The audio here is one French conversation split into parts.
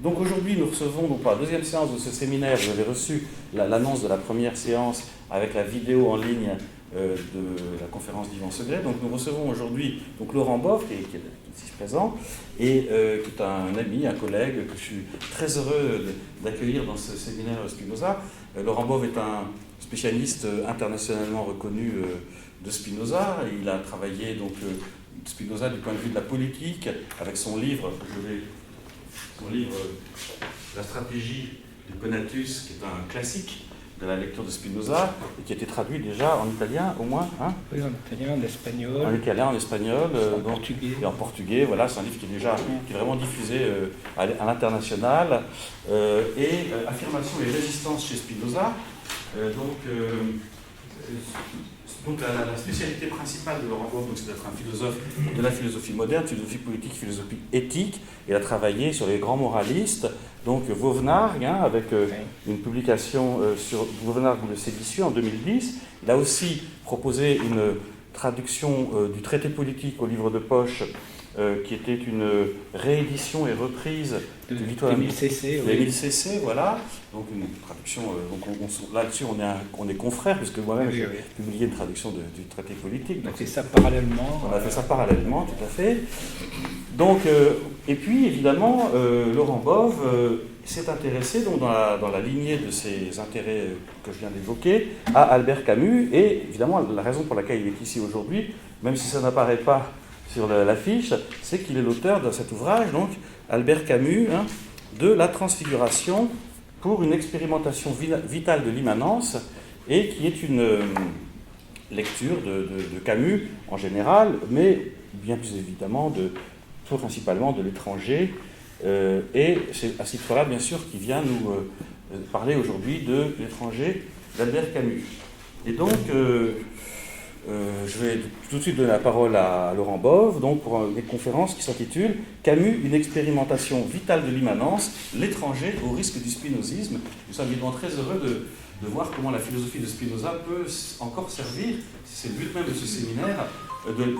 Donc aujourd'hui, nous recevons donc, pour la deuxième séance de ce séminaire, vous avez reçu l'annonce de la première séance avec la vidéo en ligne de la conférence d'Yvan Segret. Donc nous recevons aujourd'hui donc, Laurent Boff, qui est ici présent, et qui est un ami, un collègue que je suis très heureux d'accueillir dans ce séminaire Spinoza. Laurent Boff est un spécialiste internationalement reconnu de Spinoza. Il a travaillé donc, Spinoza du point de vue de la politique, avec son livre, La stratégie du Conatus, qui est un classique de la lecture de Spinoza, et qui a été traduit déjà en italien au moins. Hein, oui, en italien, en espagnol. En italien, en espagnol. En portugais. Et en portugais, voilà, c'est un livre qui est vraiment diffusé à l'international. Affirmation et résistance chez Spinoza. Donc la spécialité principale de Laurent Boff, c'est d'être un philosophe de la philosophie moderne, philosophie politique, philosophie éthique. Il a travaillé sur les grands moralistes, donc Vauvenargues, hein, avec une publication sur Vauvenargues de Séditieux en 2010. Il a aussi proposé une traduction du traité politique au livre de poche, qui était une réédition et reprise de l'Émile Cécé. L'Émile Cécé, voilà. Donc une traduction, là-dessus on est confrères, puisque moi-même j'ai publié une traduction du traité politique. Donc c'est ça parallèlement. On a fait ça parallèlement, tout à fait. Donc, et puis évidemment, Laurent Boff s'est intéressé donc, dans la lignée de ses intérêts que je viens d'évoquer à Albert Camus, et évidemment la raison pour laquelle il est ici aujourd'hui, même si ça n'apparaît pas sur l'affiche, c'est qu'il est l'auteur de cet ouvrage, donc Albert Camus, hein, de la transfiguration pour une expérimentation vitale de l'immanence, et qui est une lecture de Camus en général, mais bien plus évidemment, principalement de l'étranger, et c'est à ce titre-là, bien sûr, qui vient nous parler aujourd'hui de l'étranger d'Albert Camus. Et donc, je vais tout de suite donner la parole à Laurent Boff, donc pour une conférence qui s'intitule « Camus, une expérimentation vitale de l'immanence, l'étranger au risque du spinozisme ». Nous sommes évidemment très heureux de voir comment la philosophie de Spinoza peut encore servir, c'est le but même de ce séminaire, de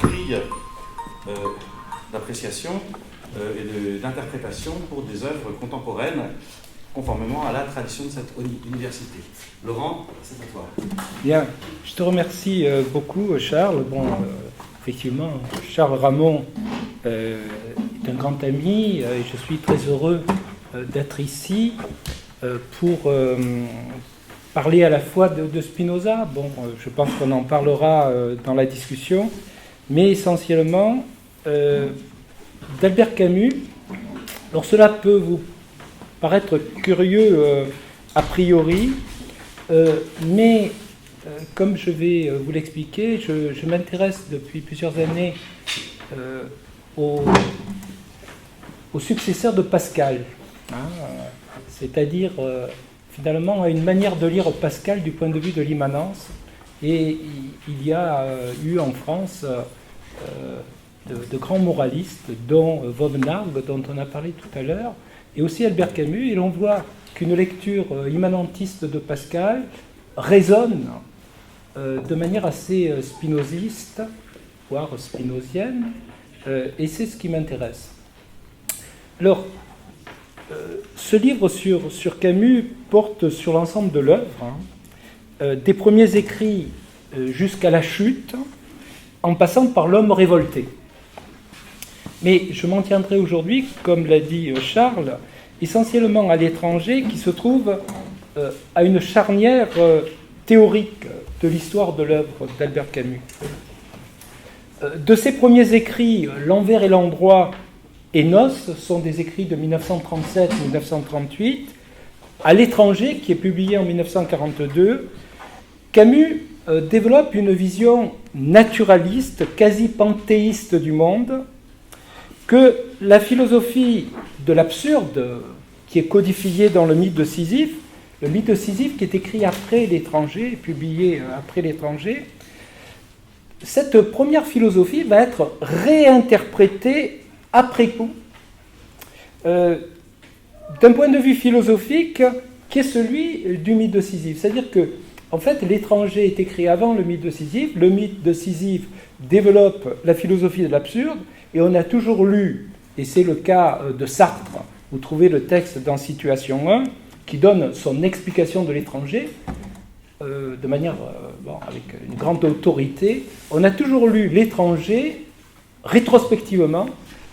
grille d'appréciation et d'interprétation pour des œuvres contemporaines, conformément à la tradition de cette université. Laurent, c'est à toi. Bien, je te remercie beaucoup, Charles. Bon, effectivement, Charles Ramon est un grand ami et je suis très heureux d'être ici pour parler à la fois de Spinoza. Bon, je pense qu'on en parlera dans la discussion, mais essentiellement d'Albert Camus. Alors cela peut vous paraître curieux a priori, mais comme je vais vous l'expliquer, je m'intéresse depuis plusieurs années aux successeurs de Pascal, hein, c'est-à-dire finalement à une manière de lire Pascal du point de vue de l'immanence. Et il y a eu en France de grands moralistes, dont Vauvenargues, dont on a parlé tout à l'heure, et aussi Albert Camus, et l'on voit qu'une lecture immanentiste de Pascal résonne de manière assez spinoziste, voire spinozienne, et c'est ce qui m'intéresse. Alors, ce livre sur Camus porte sur l'ensemble de l'œuvre, hein, des premiers écrits jusqu'à la chute, en passant par l'homme révolté. Mais je m'en tiendrai aujourd'hui, comme l'a dit Charles, essentiellement à l'étranger, qui se trouve à une charnière théorique de l'histoire de l'œuvre d'Albert Camus. De ses premiers écrits, L'envers et l'endroit et Noces sont des écrits de 1937-1938. À l'étranger, qui est publié en 1942, Camus développe une vision naturaliste, quasi panthéiste du monde, que la philosophie de l'absurde, qui est codifiée dans le mythe de Sisyphe qui est écrit après l'étranger, publié après l'étranger, cette première philosophie va être réinterprétée après coup, d'un point de vue philosophique qui est celui du mythe de Sisyphe. C'est-à-dire que, en fait, l'étranger est écrit avant le mythe de Sisyphe développe la philosophie de l'absurde, et on a toujours lu et c'est le cas de Sartre. Vous trouvez le texte dans Situation 1 qui donne son explication de l'étranger de manière, avec une grande autorité. On a toujours lu l'étranger rétrospectivement,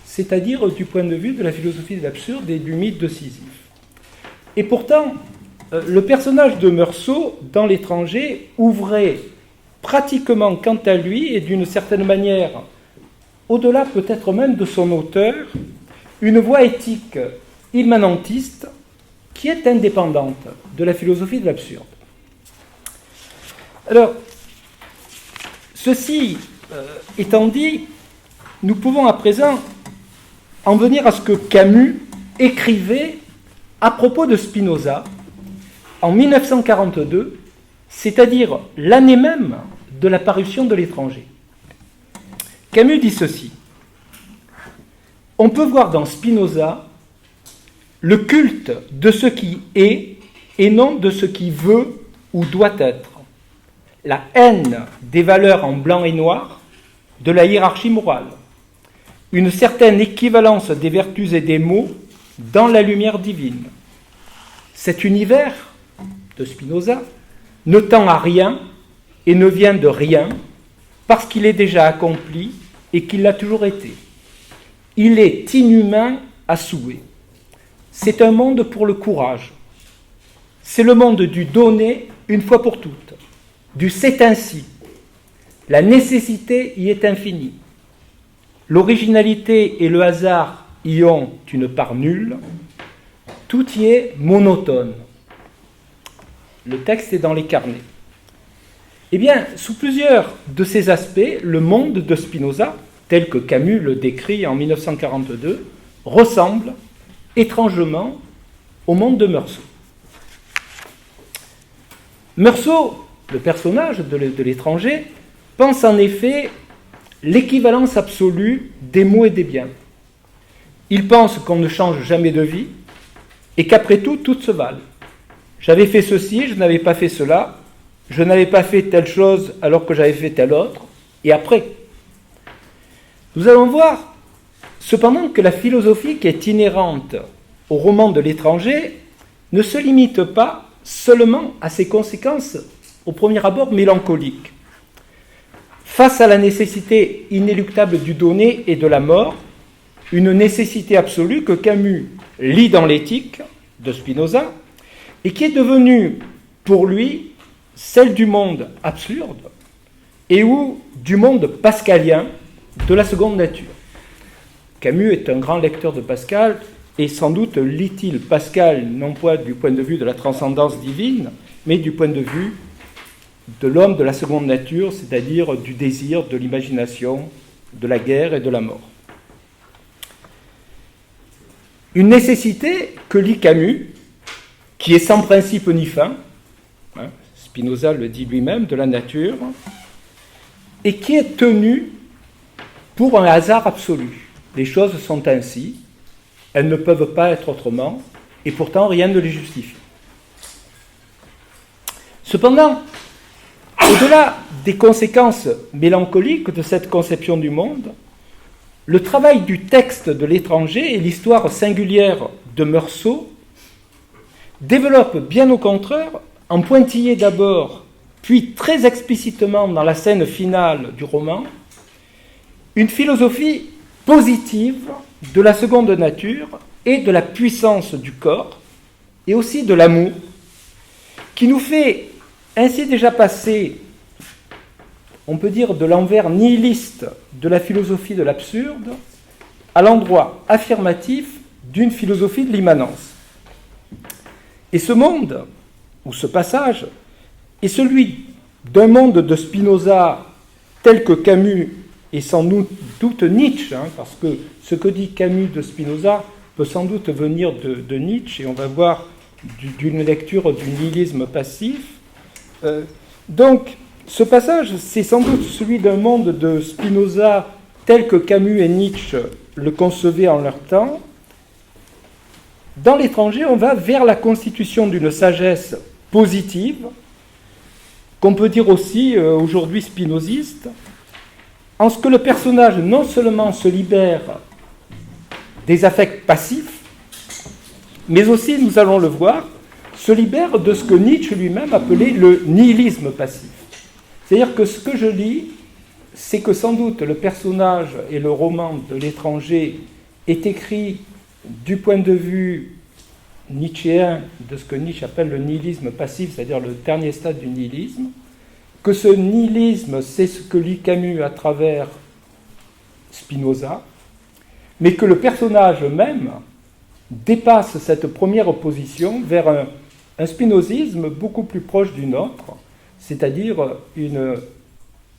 c'est-à-dire du point de vue de la philosophie de l'absurde et du mythe de Sisyphe. Et pourtant, le personnage de Meursault, dans l'étranger, ouvrait pratiquement, quant à lui, et d'une certaine manière, au-delà peut-être même de son auteur, une voie éthique immanentiste qui est indépendante de la philosophie de l'absurde. Alors, ceci étant dit, nous pouvons à présent en venir à ce que Camus écrivait à propos de Spinoza en 1942, c'est-à-dire l'année même de la parution de l'étranger. Camus dit ceci: on peut voir dans Spinoza le culte de ce qui est et non de ce qui veut ou doit être, la haine des valeurs en blanc et noir, de la hiérarchie morale, une certaine équivalence des vertus et des maux dans la lumière divine. Cet univers de Spinoza ne tend à rien et ne vient de rien parce qu'il est déjà accompli et qu'il l'a toujours été. Il est inhumain à souhait. C'est un monde pour le courage. C'est le monde du donner une fois pour toutes, du c'est ainsi. La nécessité y est infinie. L'originalité et le hasard y ont une part nulle. Tout y est monotone. Le texte est dans les carnets. Eh bien, sous plusieurs de ces aspects, le monde de Spinoza, tel que Camus le décrit en 1942, ressemble étrangement au monde de Meursault. Meursault, le personnage de l'étranger, pense en effet l'équivalence absolue des maux et des biens. Il pense qu'on ne change jamais de vie et qu'après tout, toutes se valent. J'avais fait ceci, je n'avais pas fait cela, je n'avais pas fait telle chose alors que j'avais fait telle autre, et après. Nous allons voir cependant que la philosophie qui est inhérente au roman de l'étranger ne se limite pas seulement à ses conséquences au premier abord mélancoliques. Face à la nécessité inéluctable du donner et de la mort, une nécessité absolue que Camus lit dans l'Éthique de Spinoza et qui est devenue pour lui celle du monde absurde et ou du monde pascalien de la seconde nature. Camus est un grand lecteur de Pascal et sans doute lit-il Pascal non pas du point de vue de la transcendance divine, mais du point de vue de l'homme de la seconde nature, c'est-à-dire du désir, de l'imagination, de la guerre et de la mort. Une nécessité que lit Camus, qui est sans principe ni fin, Spinoza le dit lui-même, de la nature, et qui est tenue pour un hasard absolu. Les choses sont ainsi, elles ne peuvent pas être autrement, et pourtant rien ne les justifie. Cependant, au-delà des conséquences mélancoliques de cette conception du monde, le travail du texte de l'étranger et l'histoire singulière de Meursault développent bien au contraire, en pointillé d'abord, puis très explicitement dans la scène finale du roman, une philosophie positive de la seconde nature et de la puissance du corps, et aussi de l'amour, qui nous fait ainsi déjà passer, on peut dire, de l'envers nihiliste de la philosophie de l'absurde à l'endroit affirmatif d'une philosophie de l'immanence. Et ce monde, ou ce passage, est celui d'un monde de Spinoza tel que Camus et sans doute Nietzsche, parce que ce que dit Camus de Spinoza peut sans doute venir de Nietzsche, et on va voir d'une lecture du nihilisme passif. Donc, ce passage, c'est sans doute celui d'un monde de Spinoza tel que Camus et Nietzsche le concevaient en leur temps. Dans l'étranger, on va vers la constitution d'une sagesse positive, qu'on peut dire aussi aujourd'hui spinoziste, en ce que le personnage non seulement se libère des affects passifs, mais aussi, nous allons le voir, se libère de ce que Nietzsche lui-même appelait le nihilisme passif. C'est-à-dire que ce que je lis, c'est que sans doute le personnage et le roman de l'étranger est écrit du point de vue nietzschéen de ce que Nietzsche appelle le nihilisme passif, c'est-à-dire le dernier stade du nihilisme, que ce nihilisme, c'est ce que lit Camus à travers Spinoza, mais que le personnage même dépasse cette première opposition vers un spinozisme beaucoup plus proche du nôtre, c'est-à-dire une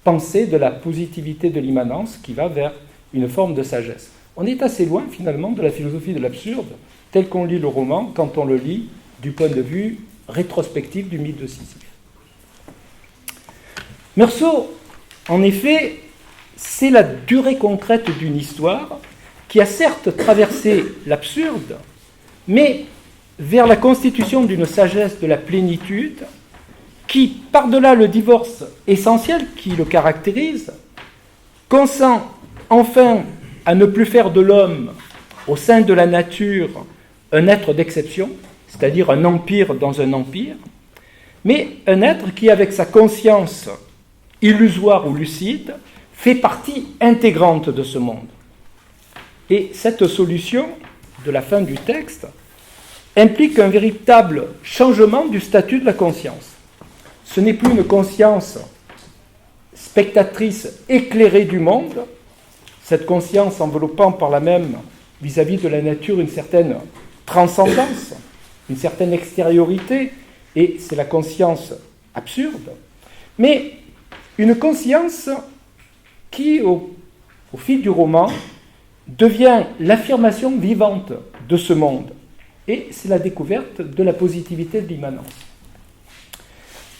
pensée de la positivité de l'immanence qui va vers une forme de sagesse. On est assez loin finalement de la philosophie de l'absurde, telle qu'on lit le roman quand on le lit du point de vue rétrospectif du mythe de Sisyphe. Meursault, en effet, c'est la durée concrète d'une histoire qui a certes traversé l'absurde, mais vers la constitution d'une sagesse de la plénitude qui, par-delà le divorce essentiel qui le caractérise, consent enfin à ne plus faire de l'homme, au sein de la nature, un être d'exception, c'est-à-dire un empire dans un empire, mais un être qui, avec sa conscience illusoire ou lucide, fait partie intégrante de ce monde. Et cette solution de la fin du texte implique un véritable changement du statut de la conscience. Ce n'est plus une conscience spectatrice éclairée du monde, cette conscience enveloppant par la même vis-à-vis de la nature une certaine transcendance, une certaine extériorité, et c'est la conscience absurde, mais une conscience qui, au fil du roman, devient l'affirmation vivante de ce monde. Et c'est la découverte de la positivité de l'immanence.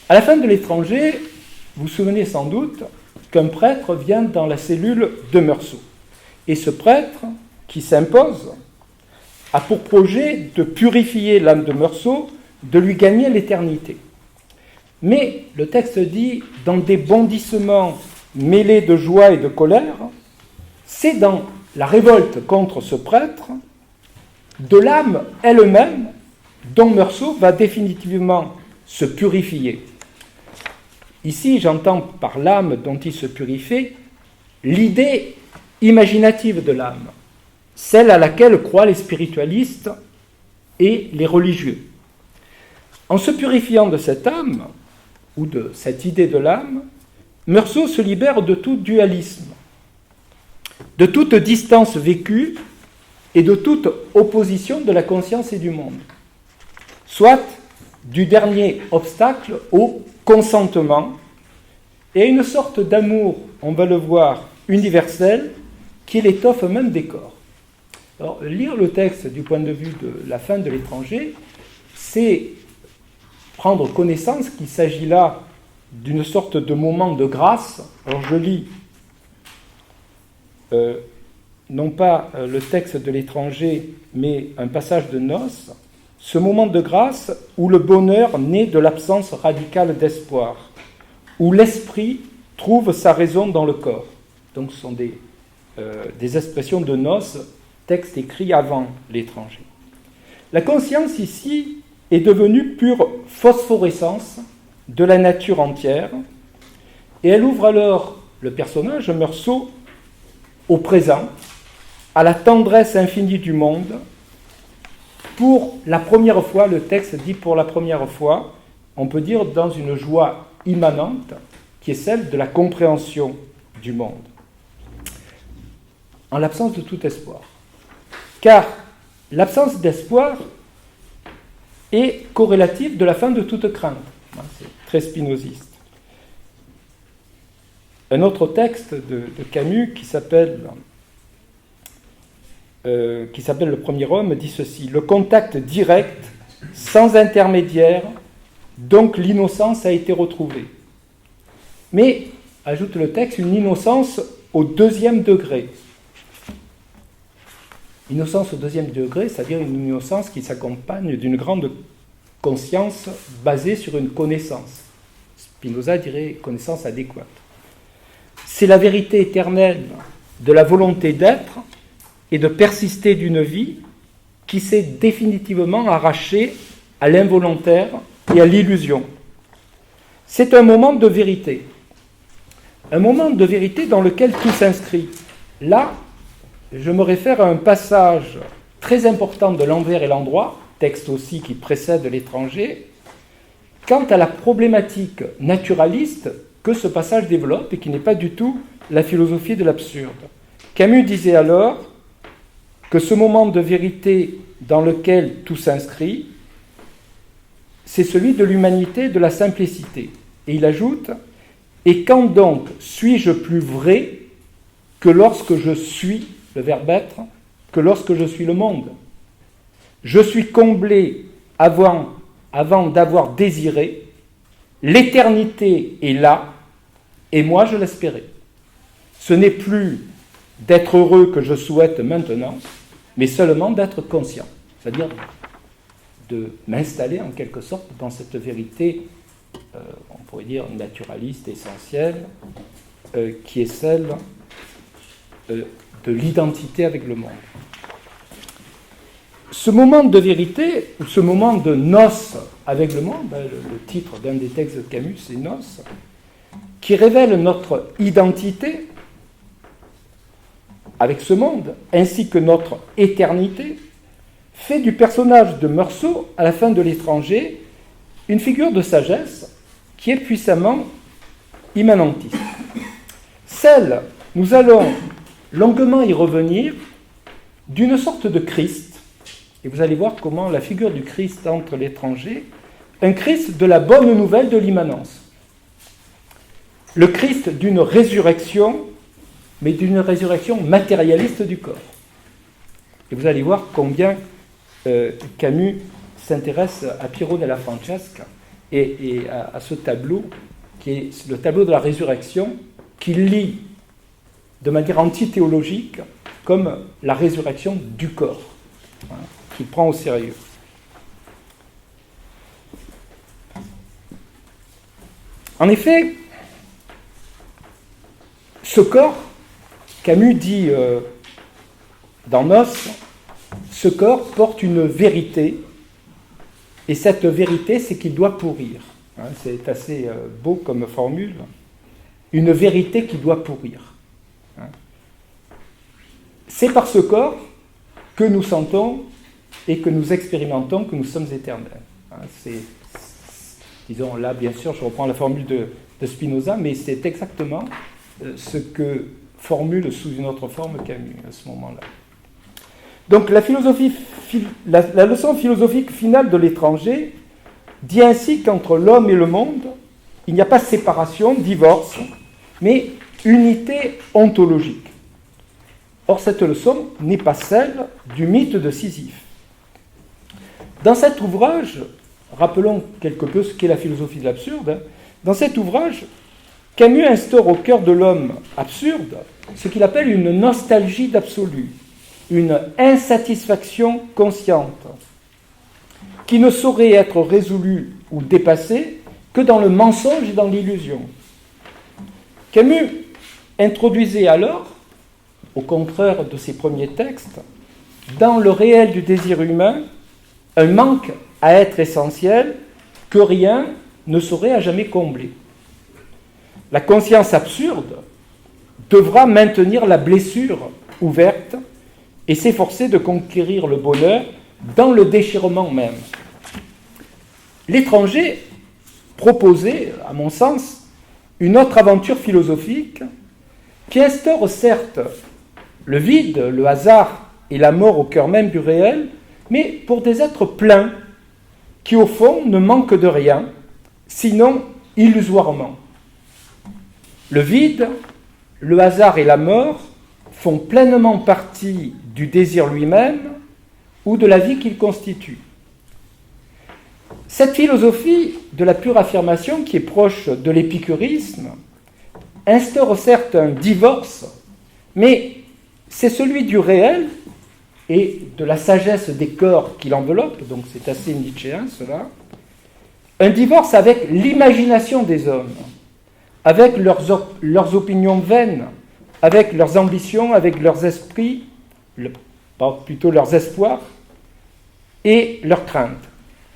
À la fin de l'étranger, vous vous souvenez sans doute qu'un prêtre vient dans la cellule de Meursault. Et ce prêtre, qui s'impose, a pour projet de purifier l'âme de Meursault, de lui gagner l'éternité. Mais le texte dit, dans des bondissements mêlés de joie et de colère, c'est dans la révolte contre ce prêtre de l'âme elle-même dont Meursault va définitivement se purifier. Ici, j'entends par l'âme dont il se purifie l'idée imaginative de l'âme, celle à laquelle croient les spiritualistes et les religieux. En se purifiant de cette âme, ou de cette idée de l'âme, Meursault se libère de tout dualisme, de toute distance vécue et de toute opposition de la conscience et du monde, soit du dernier obstacle au consentement et à une sorte d'amour, on va le voir, universel, qui est l'étoffe même des corps. Alors, lire le texte du point de vue de la fin de l'étranger, c'est prendre connaissance qu'il s'agit là d'une sorte de moment de grâce. Alors je lis non pas le texte de l'étranger, mais un passage de Noces, ce moment de grâce où le bonheur naît de l'absence radicale d'espoir, où l'esprit trouve sa raison dans le corps. Donc ce sont des expressions de Noces, texte écrit avant l'étranger. La conscience ici est devenue pure phosphorescence de la nature entière, et elle ouvre alors le personnage, Meursault, au présent, à la tendresse infinie du monde. Pour la première fois, le texte dit pour la première fois, on peut dire dans une joie immanente, qui est celle de la compréhension du monde, en l'absence de tout espoir. Car l'absence d'espoir est corrélative de la fin de toute crainte. C'est très spinoziste. Un autre texte de Camus qui s'appelle Le Premier Homme dit ceci: le contact direct, sans intermédiaire, donc l'innocence a été retrouvée. Mais, ajoute le texte, une innocence au deuxième degré. Innocence au deuxième degré, c'est-à-dire une innocence qui s'accompagne d'une grande conscience basée sur une connaissance. Spinoza dirait connaissance adéquate. C'est la vérité éternelle de la volonté d'être et de persister d'une vie qui s'est définitivement arrachée à l'involontaire et à l'illusion. C'est un moment de vérité. Un moment de vérité dans lequel tout s'inscrit. Là, je me réfère à un passage très important de L'Envers et l'Endroit, texte aussi qui précède L'étranger, quant à la problématique naturaliste que ce passage développe et qui n'est pas du tout la philosophie de l'absurde. Camus disait alors que ce moment de vérité dans lequel tout s'inscrit, c'est celui de l'humanité et de la simplicité. Et il ajoute « Et quand donc suis-je plus vrai que lorsque je suis, le verbe être, que lorsque je suis le monde ? Je suis comblé avant d'avoir désiré, l'éternité est là, et moi je l'espérais. Ce n'est plus d'être heureux que je souhaite maintenant, mais seulement d'être conscient, c'est-à-dire de m'installer en quelque sorte dans cette vérité, on pourrait dire naturaliste, essentielle, qui est celle de l'identité avec le monde. Ce moment de vérité, ou ce moment de noces avec le monde, le titre d'un des textes de Camus, c'est Noces, qui révèle notre identité avec ce monde, ainsi que notre éternité, fait du personnage de Meursault, à la fin de L'étranger, une figure de sagesse qui est puissamment immanentiste. Celle, nous allons longuement y revenir, d'une sorte de Christ, et vous allez voir comment la figure du Christ entre L'étranger, un Christ de la bonne nouvelle de l'immanence. Le Christ d'une résurrection, mais d'une résurrection matérialiste du corps. Et vous allez voir combien Camus s'intéresse à Piero della Francesca et à ce tableau, qui est le tableau de la résurrection, qu'il lit de manière antithéologique comme la résurrection du corps, qu'il prend au sérieux. En effet, ce corps, Camus dit dans Noces, ce corps porte une vérité, et cette vérité, c'est qu'il doit pourrir. C'est assez beau comme formule. Une vérité qui doit pourrir. C'est par ce corps que nous sentons et que nous expérimentons que nous sommes éternels. C'est, disons là, bien sûr, je reprends la formule de Spinoza, mais c'est exactement ce que formule sous une autre forme Camus à ce moment-là. Donc la leçon philosophique finale de L'étranger dit ainsi qu'entre l'homme et le monde, il n'y a pas séparation, divorce, mais unité ontologique. Or, cette leçon n'est pas celle du mythe de Sisyphe. Dans cet ouvrage, rappelons quelque peu ce qu'est la philosophie de l'absurde, dans cet ouvrage, Camus instaure au cœur de l'homme absurde ce qu'il appelle une nostalgie d'absolu, une insatisfaction consciente, qui ne saurait être résolue ou dépassée que dans le mensonge et dans l'illusion. Camus introduisait alors, au contraire de ses premiers textes, dans le réel du désir humain, un manque à être essentiel que rien ne saurait à jamais combler. La conscience absurde devra maintenir la blessure ouverte et s'efforcer de conquérir le bonheur dans le déchirement même. L'étranger proposait, à mon sens, une autre aventure philosophique qui instaure certes le vide, le hasard et la mort au cœur même du réel, mais pour des êtres pleins qui, au fond, ne manquent de rien, sinon illusoirement. Le vide, le hasard et la mort font pleinement partie du désir lui-même ou de la vie qu'il constitue. Cette philosophie de la pure affirmation, qui est proche de l'épicurisme, instaure certes un divorce, mais c'est celui du réel et de la sagesse des corps qui l'enveloppe, donc c'est assez nietzschéen cela, un divorce avec l'imagination des hommes, avec leurs opinions vaines, avec leurs ambitions, avec leurs esprits, plutôt leurs espoirs et leurs craintes,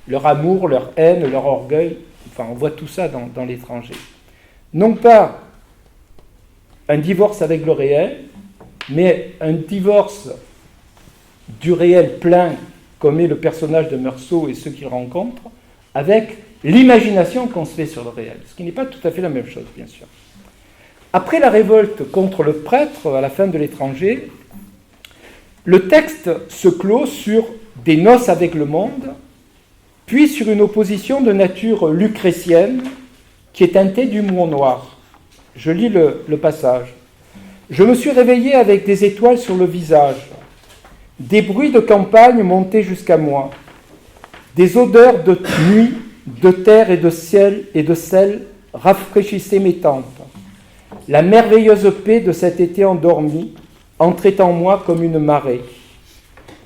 leur amour, leur haine, leur orgueil. Enfin, on voit tout ça dans l'étranger. Non pas un divorce avec le réel, mais un divorce du réel plein, comme est le personnage de Meursault et ceux qu'il rencontre, avec l'imagination qu'on se fait sur le réel, ce qui n'est pas tout à fait la même chose, bien sûr. Après la révolte contre le prêtre, à la fin de l'étranger, le texte se clôt sur des noces avec le monde, puis sur une opposition de nature lucrétienne qui est teintée d'humour noir. Je lis le passage. « Je me suis réveillé avec des étoiles sur le visage, des bruits de campagne montaient jusqu'à moi, des odeurs de nuit, de terre et de ciel et de sel rafraîchissaient mes tempes. La merveilleuse paix de cet été endormi entrait en moi comme une marée.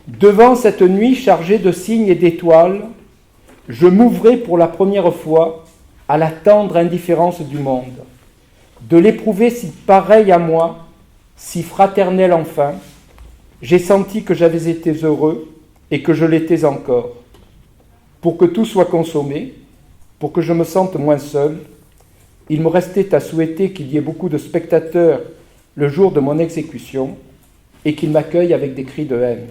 Devant cette nuit chargée de signes et d'étoiles, je m'ouvrais pour la première fois à la tendre indifférence du monde. De l'éprouver si pareil à moi, si fraternel enfin, j'ai senti que j'avais été heureux et que je l'étais encore. Pour que tout soit consommé, pour que je me sente moins seul, il me restait à souhaiter qu'il y ait beaucoup de spectateurs le jour de mon exécution et qu'ils m'accueillent avec des cris de haine. »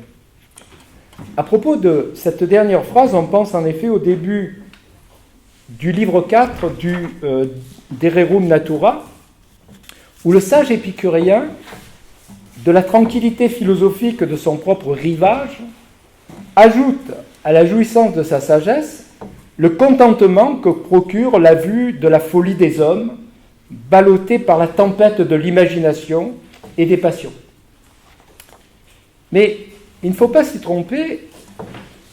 À propos de cette dernière phrase, on pense en effet au début du livre 4 de Rerum Natura, où le sage épicurien, de la tranquillité philosophique de son propre rivage, ajoute à la jouissance de sa sagesse le contentement que procure la vue de la folie des hommes, ballottés par la tempête de l'imagination et des passions. Mais il ne faut pas s'y tromper,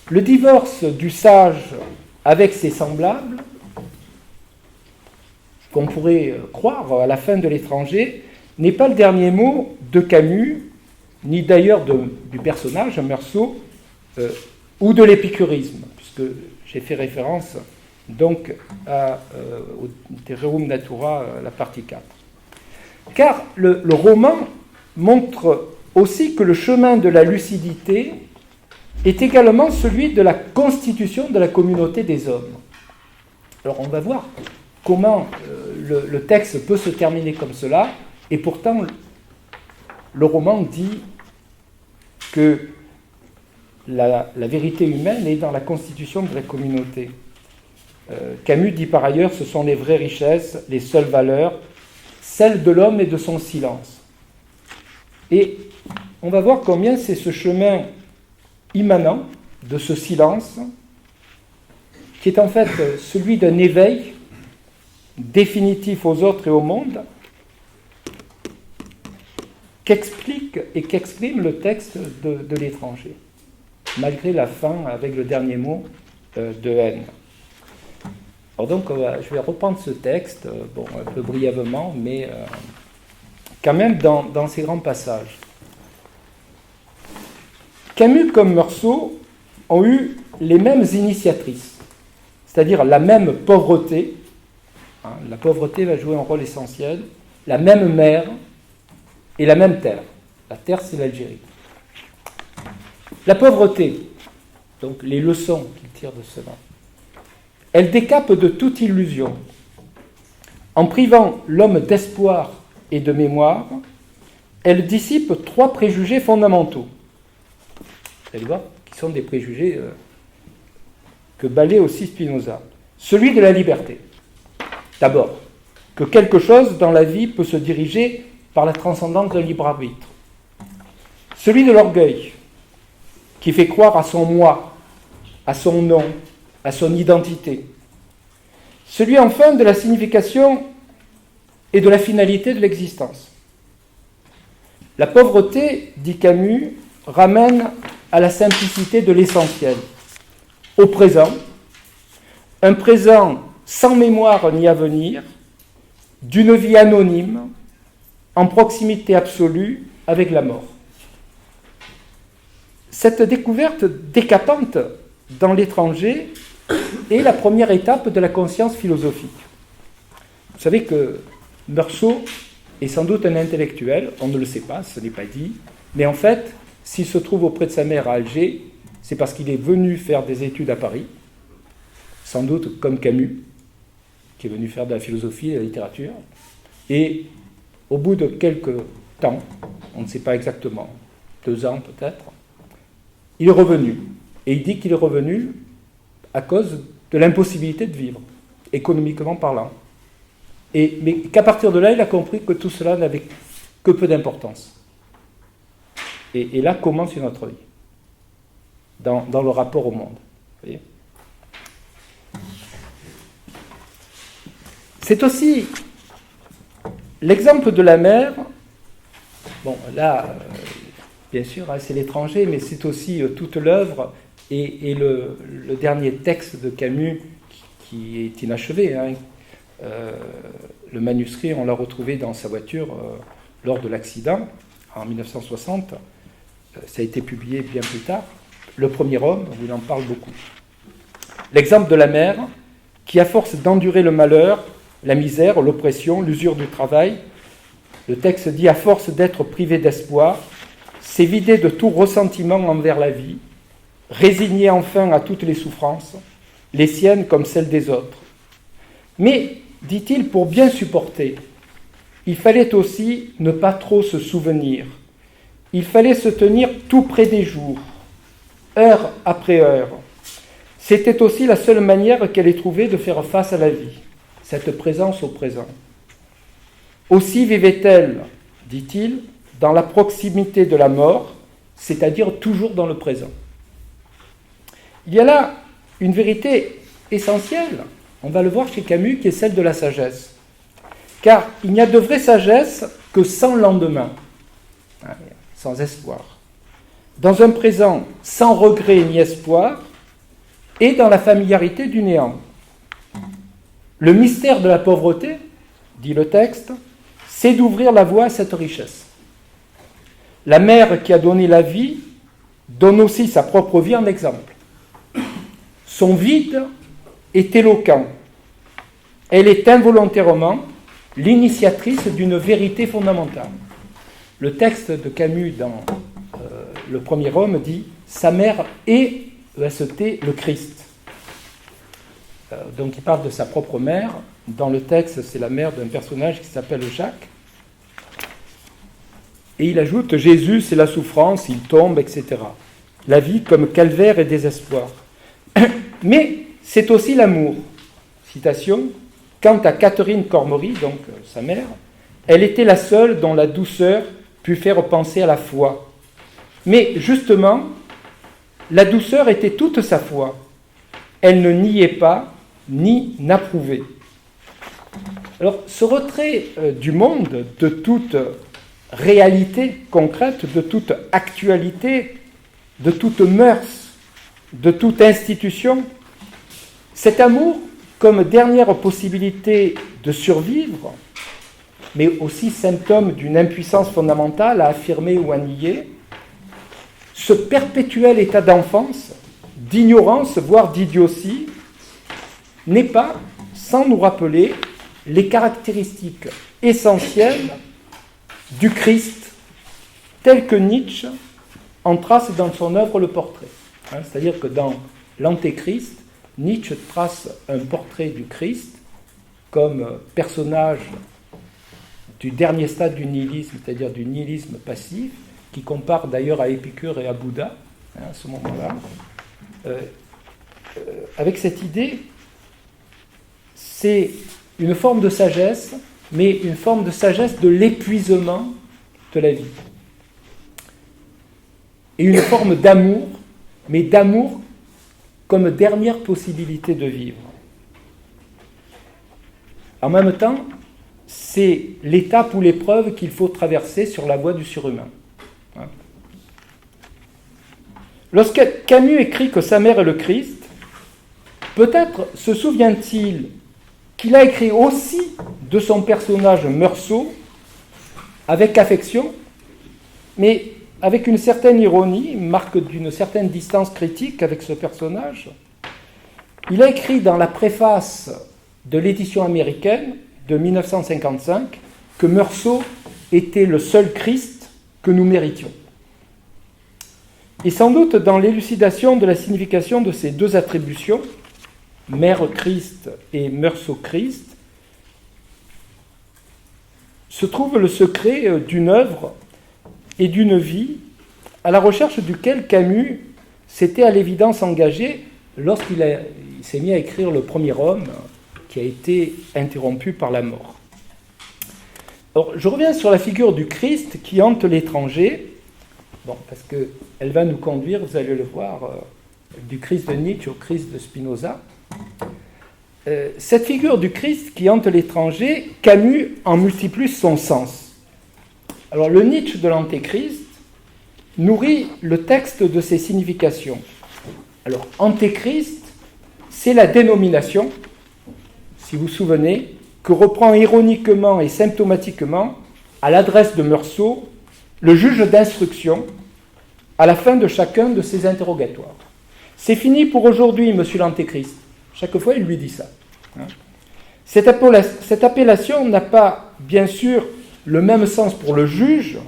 le divorce du sage avec ses semblables, qu'on pourrait croire à la fin de l'étranger, n'est pas le dernier mot de Camus, ni d'ailleurs du personnage, Meursault, ou de l'épicurisme, puisque j'ai fait référence donc au De Rerum Natura, la partie 4. Car le roman montre aussi que le chemin de la lucidité est également celui de la constitution de la communauté des hommes. Alors on va voir comment le texte peut se terminer comme cela, et pourtant le roman dit que la vérité humaine est dans la constitution de la communauté. Camus dit par ailleurs, ce sont les vraies richesses, les seules valeurs, celles de l'homme et de son silence. Et on va voir combien c'est ce chemin immanent de ce silence qui est en fait celui d'un éveil définitif aux autres et au monde qu'explique et qu'exprime le texte de l'étranger, malgré la fin avec le dernier mot de haine. Alors donc, je vais reprendre ce texte, un peu brièvement, mais quand même dans ces grands passages. Camus comme Meursault ont eu les mêmes initiatrices, c'est-à-dire la même pauvreté, la pauvreté va jouer un rôle essentiel, la même mer et la même terre. La terre, c'est l'Algérie. La pauvreté, donc les leçons qu'il tire de cela, elle décape de toute illusion. En privant l'homme d'espoir et de mémoire, elle dissipe 3 préjugés fondamentaux. Vous allez voir, qui sont des préjugés que balaie aussi Spinoza. Celui de la liberté. D'abord, que quelque chose dans la vie peut se diriger par la transcendance d'un libre arbitre. Celui de l'orgueil, qui fait croire à son moi, à son nom, à son identité. Celui enfin de la signification et de la finalité de l'existence. La pauvreté, dit Camus, ramène à la simplicité de l'essentiel, au présent, un présent sans mémoire ni avenir, d'une vie anonyme, en proximité absolue avec la mort. Cette découverte décapante dans l'étranger est la première étape de la conscience philosophique. Vous savez que Meursault est sans doute un intellectuel, on ne le sait pas, ce n'est pas dit, mais en fait, s'il se trouve auprès de sa mère à Alger, c'est parce qu'il est venu faire des études à Paris, sans doute comme Camus, qui est venu faire de la philosophie et de la littérature. Et au bout de quelques temps, on ne sait pas exactement, 2 ans peut-être, il est revenu. Et il dit qu'il est revenu à cause de l'impossibilité de vivre, économiquement parlant. Mais qu'à partir de là, il a compris que tout cela n'avait que peu d'importance. Et là commence une autre vie, dans le rapport au monde. Vous voyez ? C'est aussi l'exemple de la mère. Bon, là, bien sûr, c'est l'étranger, mais c'est aussi toute l'œuvre et le dernier texte de Camus qui est inachevé. Le manuscrit, on l'a retrouvé dans sa voiture lors de l'accident en 1960. Ça a été publié bien plus tard. Le premier homme, où il en parle beaucoup. L'exemple de la mère qui, à force d'endurer le malheur, la misère, l'oppression, l'usure du travail, le texte dit, à force d'être privé d'espoir, s'est vidé de tout ressentiment envers la vie, résigné enfin à toutes les souffrances, les siennes comme celles des autres. Mais, dit-il, pour bien supporter, il fallait aussi ne pas trop se souvenir. Il fallait se tenir tout près des jours, heure après heure. C'était aussi la seule manière qu'elle ait trouvée de faire face à la vie, cette présence au présent. Aussi vivait-elle, dit-il, dans la proximité de la mort, c'est-à-dire toujours dans le présent. Il y a là une vérité essentielle, on va le voir chez Camus, qui est celle de la sagesse. Car il n'y a de vraie sagesse que sans lendemain, sans espoir. Dans un présent sans regret ni espoir, et dans la familiarité du néant. Le mystère de la pauvreté, dit le texte, c'est d'ouvrir la voie à cette richesse. La mère qui a donné la vie donne aussi sa propre vie en exemple. Son vide est éloquent. Elle est involontairement l'initiatrice d'une vérité fondamentale. Le texte de Camus dans Le Premier Homme dit « Sa mère est, EST, le Christ ». Donc il parle de sa propre mère. Dans le texte, c'est la mère d'un personnage qui s'appelle Jacques. Et il ajoute « Jésus, c'est la souffrance, il tombe, etc. La vie comme calvaire et désespoir. Mais c'est aussi l'amour. » Citation. « Quant à Catherine Cormery, donc sa mère, elle était la seule dont la douceur put faire penser à la foi. Mais justement, la douceur était toute sa foi. Elle ne niait pas ni n'approuvait. » Alors, ce retrait du monde, de toute réalité concrète, de toute actualité, de toute mœurs, de toute institution, cet amour, comme dernière possibilité de survivre, mais aussi symptôme d'une impuissance fondamentale à affirmer ou à nier, ce perpétuel état d'enfance, d'ignorance, voire d'idiotie, n'est pas sans nous rappeler les caractéristiques essentielles du Christ, tel que Nietzsche en trace dans son œuvre Le Portrait. C'est-à-dire que dans l'Antéchrist, Nietzsche trace un portrait du Christ comme personnage du dernier stade du nihilisme, c'est-à-dire du nihilisme passif, qui compare d'ailleurs à Épicure et à Bouddha, à ce moment-là. Avec cette idée, c'est une forme de sagesse, mais une forme de sagesse de l'épuisement de la vie. Et une forme d'amour, mais d'amour comme dernière possibilité de vivre. En même temps, c'est l'étape ou l'épreuve qu'il faut traverser sur la voie du surhumain. Lorsque Camus écrit que sa mère est le Christ, peut-être se souvient-il qu'il a écrit aussi de son personnage Meursault avec affection, mais avec une certaine ironie, marque d'une certaine distance critique avec ce personnage. Il a écrit dans la préface de l'édition américaine de 1955 que Meursault était le seul Christ que nous méritions. Et sans doute dans l'élucidation de la signification de ces deux attributions, Mère Christ et Meursault Christ, se trouve le secret d'une œuvre et d'une vie à la recherche duquel Camus s'était à l'évidence engagé lorsqu'il s'est mis à écrire le premier homme qui a été interrompu par la mort. Alors, je reviens sur la figure du Christ qui hante l'étranger, parce qu'elle va nous conduire, vous allez le voir, du Christ de Nietzsche au Christ de Spinoza. Cette figure du Christ qui hante l'étranger, Camus en multiplie son sens. Alors le Nietzsche de l'Antéchrist nourrit le texte de ses significations. Alors Antéchrist, c'est la dénomination, si vous vous souvenez, que reprend ironiquement et symptomatiquement, à l'adresse de Meursault, le juge d'instruction, à la fin de chacun de ses interrogatoires. C'est fini pour aujourd'hui, monsieur l'Antéchrist. Chaque fois, il lui dit ça. Cette appellation n'a pas, bien sûr, le même sens pour le juge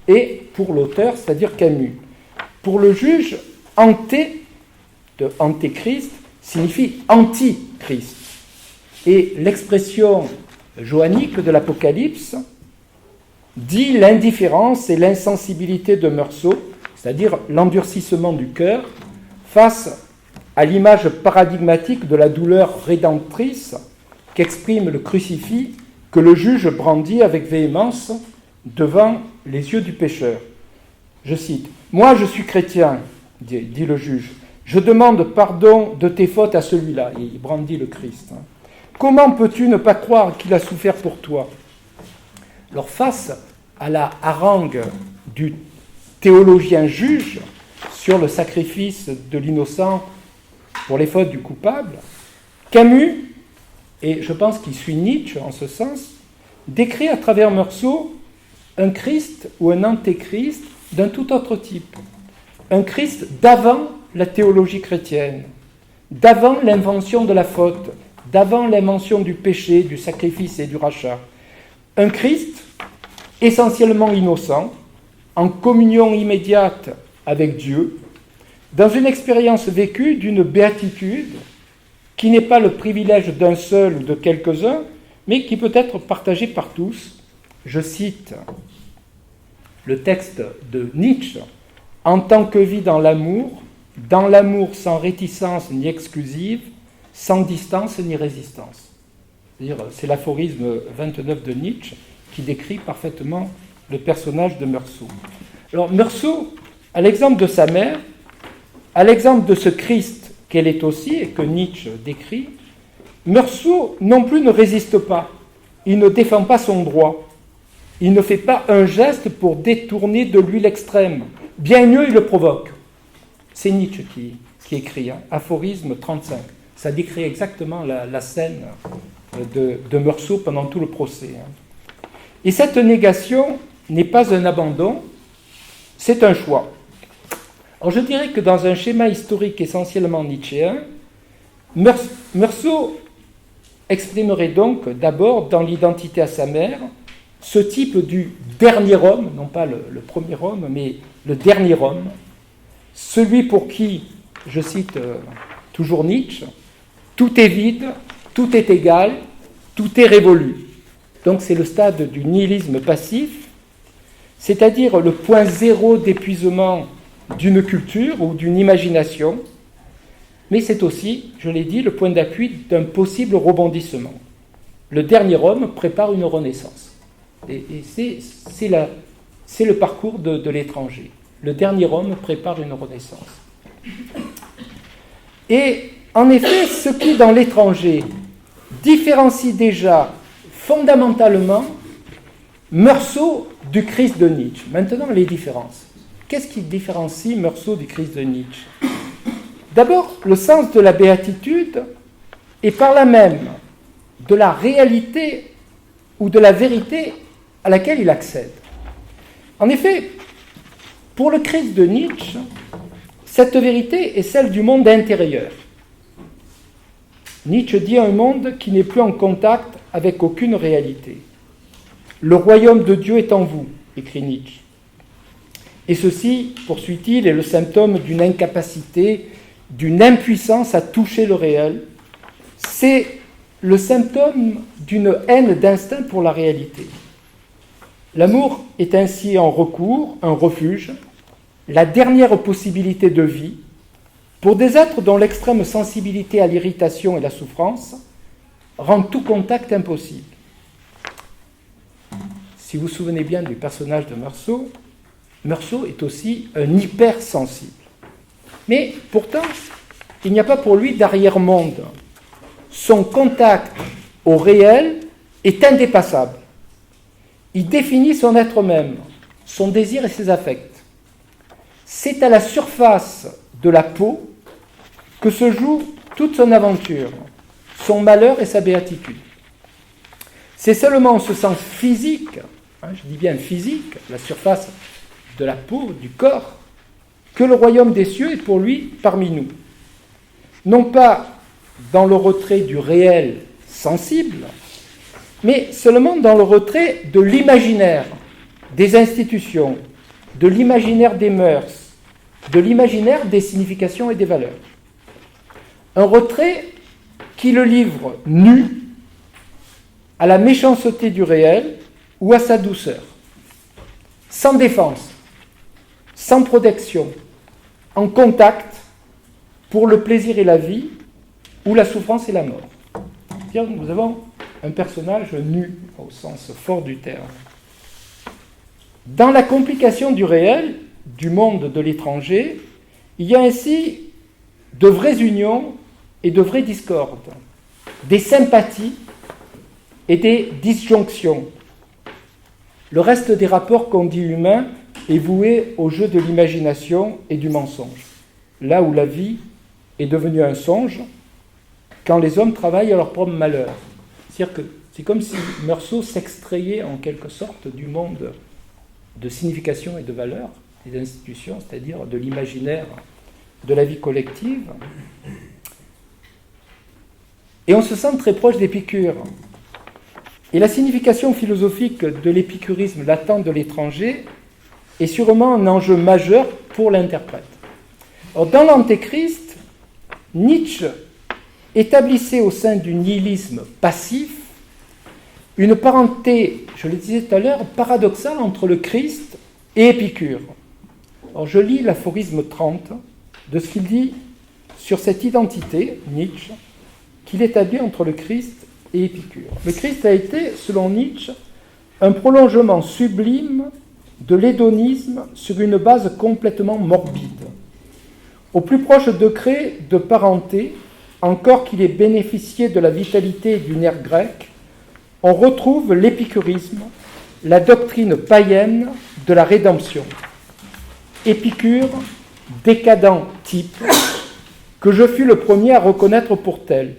et pour l'auteur, c'est-à-dire Camus. Pour le juge, anté, de antéchrist, signifie antichrist. Et l'expression johannique de l'Apocalypse dit l'indifférence et l'insensibilité de Meursault, c'est-à-dire l'endurcissement du cœur, face à l'image paradigmatique de la douleur rédemptrice qu'exprime le crucifix que le juge brandit avec véhémence devant les yeux du pécheur. Je cite, « Moi, je suis chrétien, dit le juge, je demande pardon de tes fautes à celui-là. » Il brandit le Christ. Comment peux-tu ne pas croire qu'il a souffert pour toi ? Alors, face à la harangue du théologien juge sur le sacrifice de l'innocent pour les fautes du coupable, Camus, et je pense qu'il suit Nietzsche en ce sens, décrit à travers Meursault un Christ ou un antéchrist d'un tout autre type. Un Christ d'avant la théologie chrétienne, d'avant l'invention de la faute, d'avant l'invention du péché, du sacrifice et du rachat. Un Christ essentiellement innocent, en communion immédiate avec Dieu, dans une expérience vécue d'une béatitude qui n'est pas le privilège d'un seul ou de quelques-uns, mais qui peut être partagée par tous. Je cite le texte de Nietzsche, « En tant que vie dans l'amour sans réticence ni exclusive, sans distance ni résistance. » C'est-à-dire, c'est l'aphorisme 29 de Nietzsche qui décrit parfaitement le personnage de Meursault. Alors Meursault, à l'exemple de sa mère, à l'exemple de ce Christ qu'elle est aussi et que Nietzsche décrit, Meursault non plus ne résiste pas, il ne défend pas son droit, il ne fait pas un geste pour détourner de lui l'extrême, bien mieux il le provoque. C'est Nietzsche qui écrit, aphorisme 35. Ça décrit exactement la scène de Meursault pendant tout le procès. Et cette négation n'est pas un abandon, c'est un choix. Alors je dirais que dans un schéma historique essentiellement nietzschéen, Meursault exprimerait donc d'abord dans l'identité à sa mère ce type du dernier homme, non pas le premier homme, mais le dernier homme, celui pour qui, je cite toujours Nietzsche, tout est vide, tout est égal, tout est révolu. Donc c'est le stade du nihilisme passif, c'est-à-dire le point zéro d'épuisement d'une culture ou d'une imagination, mais c'est aussi, je l'ai dit, le point d'appui d'un possible rebondissement. Le dernier homme prépare une renaissance. Et c'est le parcours de l'étranger. Le dernier homme prépare une renaissance. Et en effet, ce qui, dans l'étranger, différencie déjà fondamentalement Meursault du Christ de Nietzsche. Maintenant, les différences. Qu'est-ce qui différencie Meursault du Christ de Nietzsche ? D'abord, le sens de la béatitude et par là même de la réalité ou de la vérité à laquelle il accède. En effet, pour le Christ de Nietzsche, cette vérité est celle du monde intérieur. Nietzsche dit un monde qui n'est plus en contact avec aucune réalité. Le royaume de Dieu est en vous, écrit Nietzsche. Et ceci, poursuit-il, est le symptôme d'une incapacité, d'une impuissance à toucher le réel. C'est le symptôme d'une haine d'instinct pour la réalité. L'amour est ainsi un recours, un refuge, la dernière possibilité de vie pour des êtres dont l'extrême sensibilité à l'irritation et la souffrance rend tout contact impossible. Si vous vous souvenez bien du personnage de Meursault, Meursault est aussi un hypersensible. Mais pourtant, il n'y a pas pour lui d'arrière-monde. Son contact au réel est indépassable. Il définit son être même, son désir et ses affects. C'est à la surface de la peau que se joue toute son aventure, son malheur et sa béatitude. C'est seulement en ce sens physique, je dis bien physique, la surface de la peau, du corps, que le royaume des cieux est pour lui parmi nous. Non pas dans le retrait du réel sensible, mais seulement dans le retrait de l'imaginaire des institutions, de l'imaginaire des mœurs, de l'imaginaire des significations et des valeurs. Un retrait qui le livre nu à la méchanceté du réel ou à sa douceur, sans défense, sans protection, en contact pour le plaisir et la vie, ou la souffrance et la mort. C'est-à-dire, nous avons un personnage nu, au sens fort du terme. Dans la complication du réel, du monde de l'étranger, il y a ainsi de vraies unions et de vraies discordes, des sympathies et des disjonctions. Le reste des rapports qu'on dit humains est voué au jeu de l'imagination et du mensonge, là où la vie est devenue un songe, quand les hommes travaillent à leur propre malheur. C'est-à-dire que c'est comme si Meursault s'extrayait en quelque sorte du monde de signification et de valeur des institutions, c'est-à-dire de l'imaginaire de la vie collective. Et on se sent très proche d'Épicure. Et la signification philosophique de l'épicurisme latent de l'étranger est sûrement un enjeu majeur pour l'interprète. Alors, dans l'Antéchrist, Nietzsche établissait au sein du nihilisme passif une parenté, je le disais tout à l'heure, paradoxale entre le Christ et Épicure. Alors, je lis l'aphorisme 30 de ce qu'il dit sur cette identité, Nietzsche, qu'il établit entre le Christ et Épicure. Le Christ a été, selon Nietzsche, un prolongement sublime de l'hédonisme sur une base complètement morbide. Au plus proche degré de parenté, encore qu'il ait bénéficié de la vitalité du nerf grec, on retrouve l'épicurisme, la doctrine païenne de la rédemption. Épicure, décadent type, que je fus le premier à reconnaître pour tel.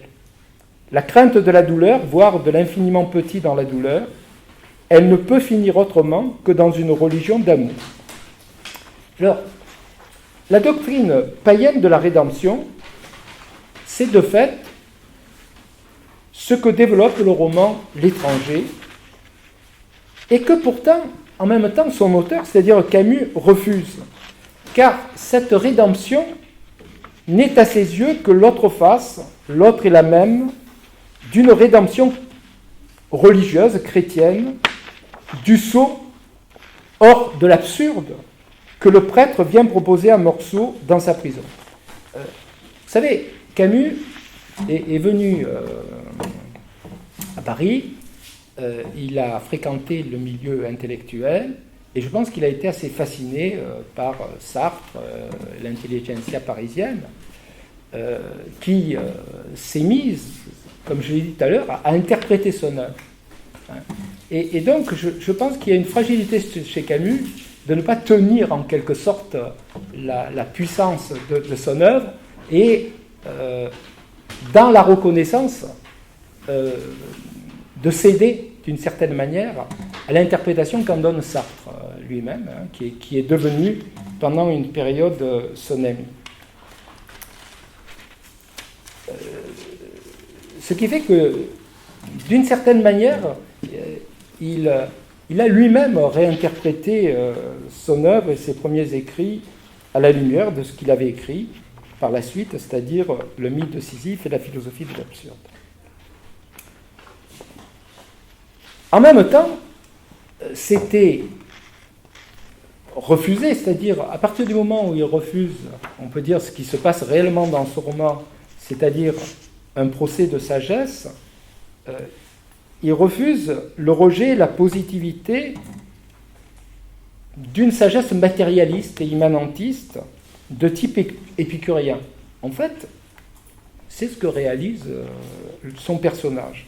La crainte de la douleur, voire de l'infiniment petit dans la douleur, elle ne peut finir autrement que dans une religion d'amour. Alors, la doctrine païenne de la rédemption, c'est de fait ce que développe le roman L'étranger, et que pourtant, en même temps, son auteur, c'est-à-dire Camus, refuse. Car cette rédemption n'est à ses yeux que l'autre face, l'autre est la même, d'une rédemption religieuse, chrétienne, du saut hors de l'absurde que le prêtre vient proposer à Meursault dans sa prison. Vous savez, Camus est venu à Paris, il a fréquenté le milieu intellectuel, et je pense qu'il a été assez fasciné par Sartre, l'intelligentsia parisienne, qui s'est mise, comme je l'ai dit tout à l'heure, à interpréter son œuvre. Et donc, je pense qu'il y a une fragilité chez Camus de ne pas tenir en quelque sorte la puissance de son œuvre et, dans la reconnaissance, de céder d'une certaine manière à l'interprétation qu'en donne Sartre lui-même, qui est devenu pendant une période son ami. Ce qui fait que, d'une certaine manière, il il a lui-même réinterprété son œuvre et ses premiers écrits à la lumière de ce qu'il avait écrit par la suite, c'est-à-dire le mythe de Sisyphe et la philosophie de l'absurde. En même temps, c'était refusé, c'est-à-dire à partir du moment où il refuse, on peut dire ce qui se passe réellement dans ce roman, c'est-à-dire un procès de sagesse, il refuse le rejet, la positivité d'une sagesse matérialiste et immanentiste de type épicurien. En fait, c'est ce que réalise son personnage.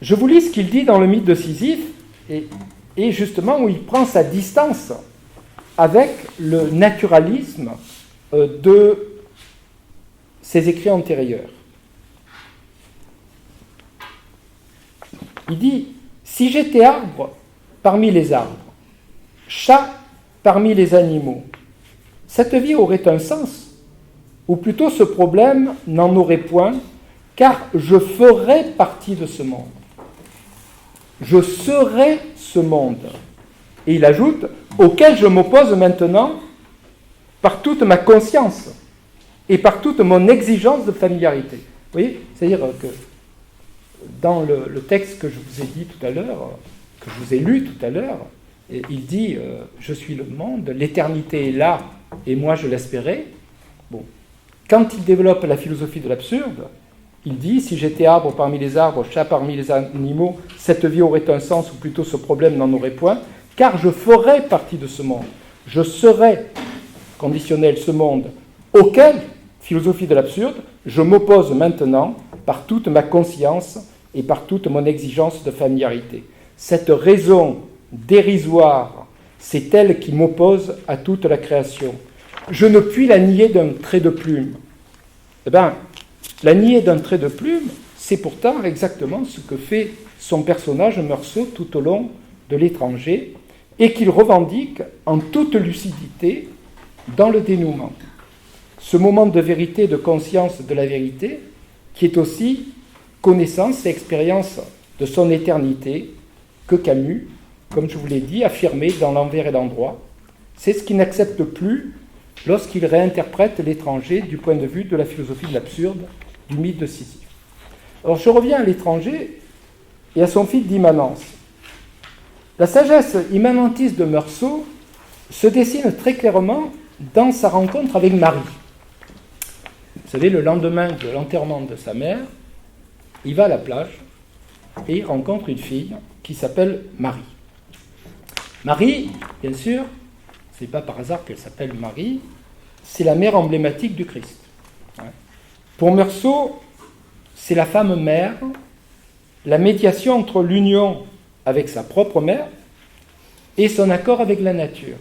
Je vous lis ce qu'il dit dans le mythe de Sisyphe, et justement où il prend sa distance avec le naturalisme de ses écrits antérieurs. Il dit « Si j'étais arbre parmi les arbres, chat parmi les animaux, cette vie aurait un sens, ou plutôt ce problème n'en aurait point, car je ferais partie de ce monde. Je serai ce monde. » Et il ajoute « auquel je m'oppose maintenant par toute ma conscience et par toute mon exigence de familiarité. » Vous voyez, c'est-à-dire que dans le texte que je vous ai dit tout à l'heure, que je vous ai lu tout à l'heure, il dit « je suis le monde, l'éternité est là, et moi je l'espérais. » Bon. Quand il développe la philosophie de l'absurde, il dit « si j'étais arbre parmi les arbres, chat parmi les animaux, cette vie aurait un sens, ou plutôt ce problème n'en aurait point, car je ferais partie de ce monde. Je serais, conditionnel, ce monde, auquel, philosophie de l'absurde, je m'oppose maintenant par toute ma conscience et par toute mon exigence de familiarité. Cette raison dérisoire, c'est elle qui m'oppose à toute la création. Je ne puis la nier d'un trait de plume. » Eh bien, la nier d'un trait de plume, c'est pourtant exactement ce que fait son personnage Meursault tout au long de L'étranger, et qu'il revendique en toute lucidité dans le dénouement. Ce moment de vérité, de conscience de la vérité, qui est aussi connaissance et expérience de son éternité, que Camus, comme je vous l'ai dit, affirmait dans L'Envers et l'Endroit. C'est ce qu'il n'accepte plus lorsqu'il réinterprète L'étranger du point de vue de la philosophie de l'absurde, du mythe de Sisyphe. Alors je reviens à L'étranger et à son fil d'immanence. La sagesse immanentiste de Meursault se dessine très clairement dans sa rencontre avec Marie. Vous savez, le lendemain de l'enterrement de sa mère, il va à la plage et il rencontre une fille qui s'appelle Marie. Marie, bien sûr, ce n'est pas par hasard qu'elle s'appelle Marie, c'est la mère emblématique du Christ. Pour Meursault, c'est la femme mère, la médiation entre l'union avec sa propre mère et son accord avec la nature.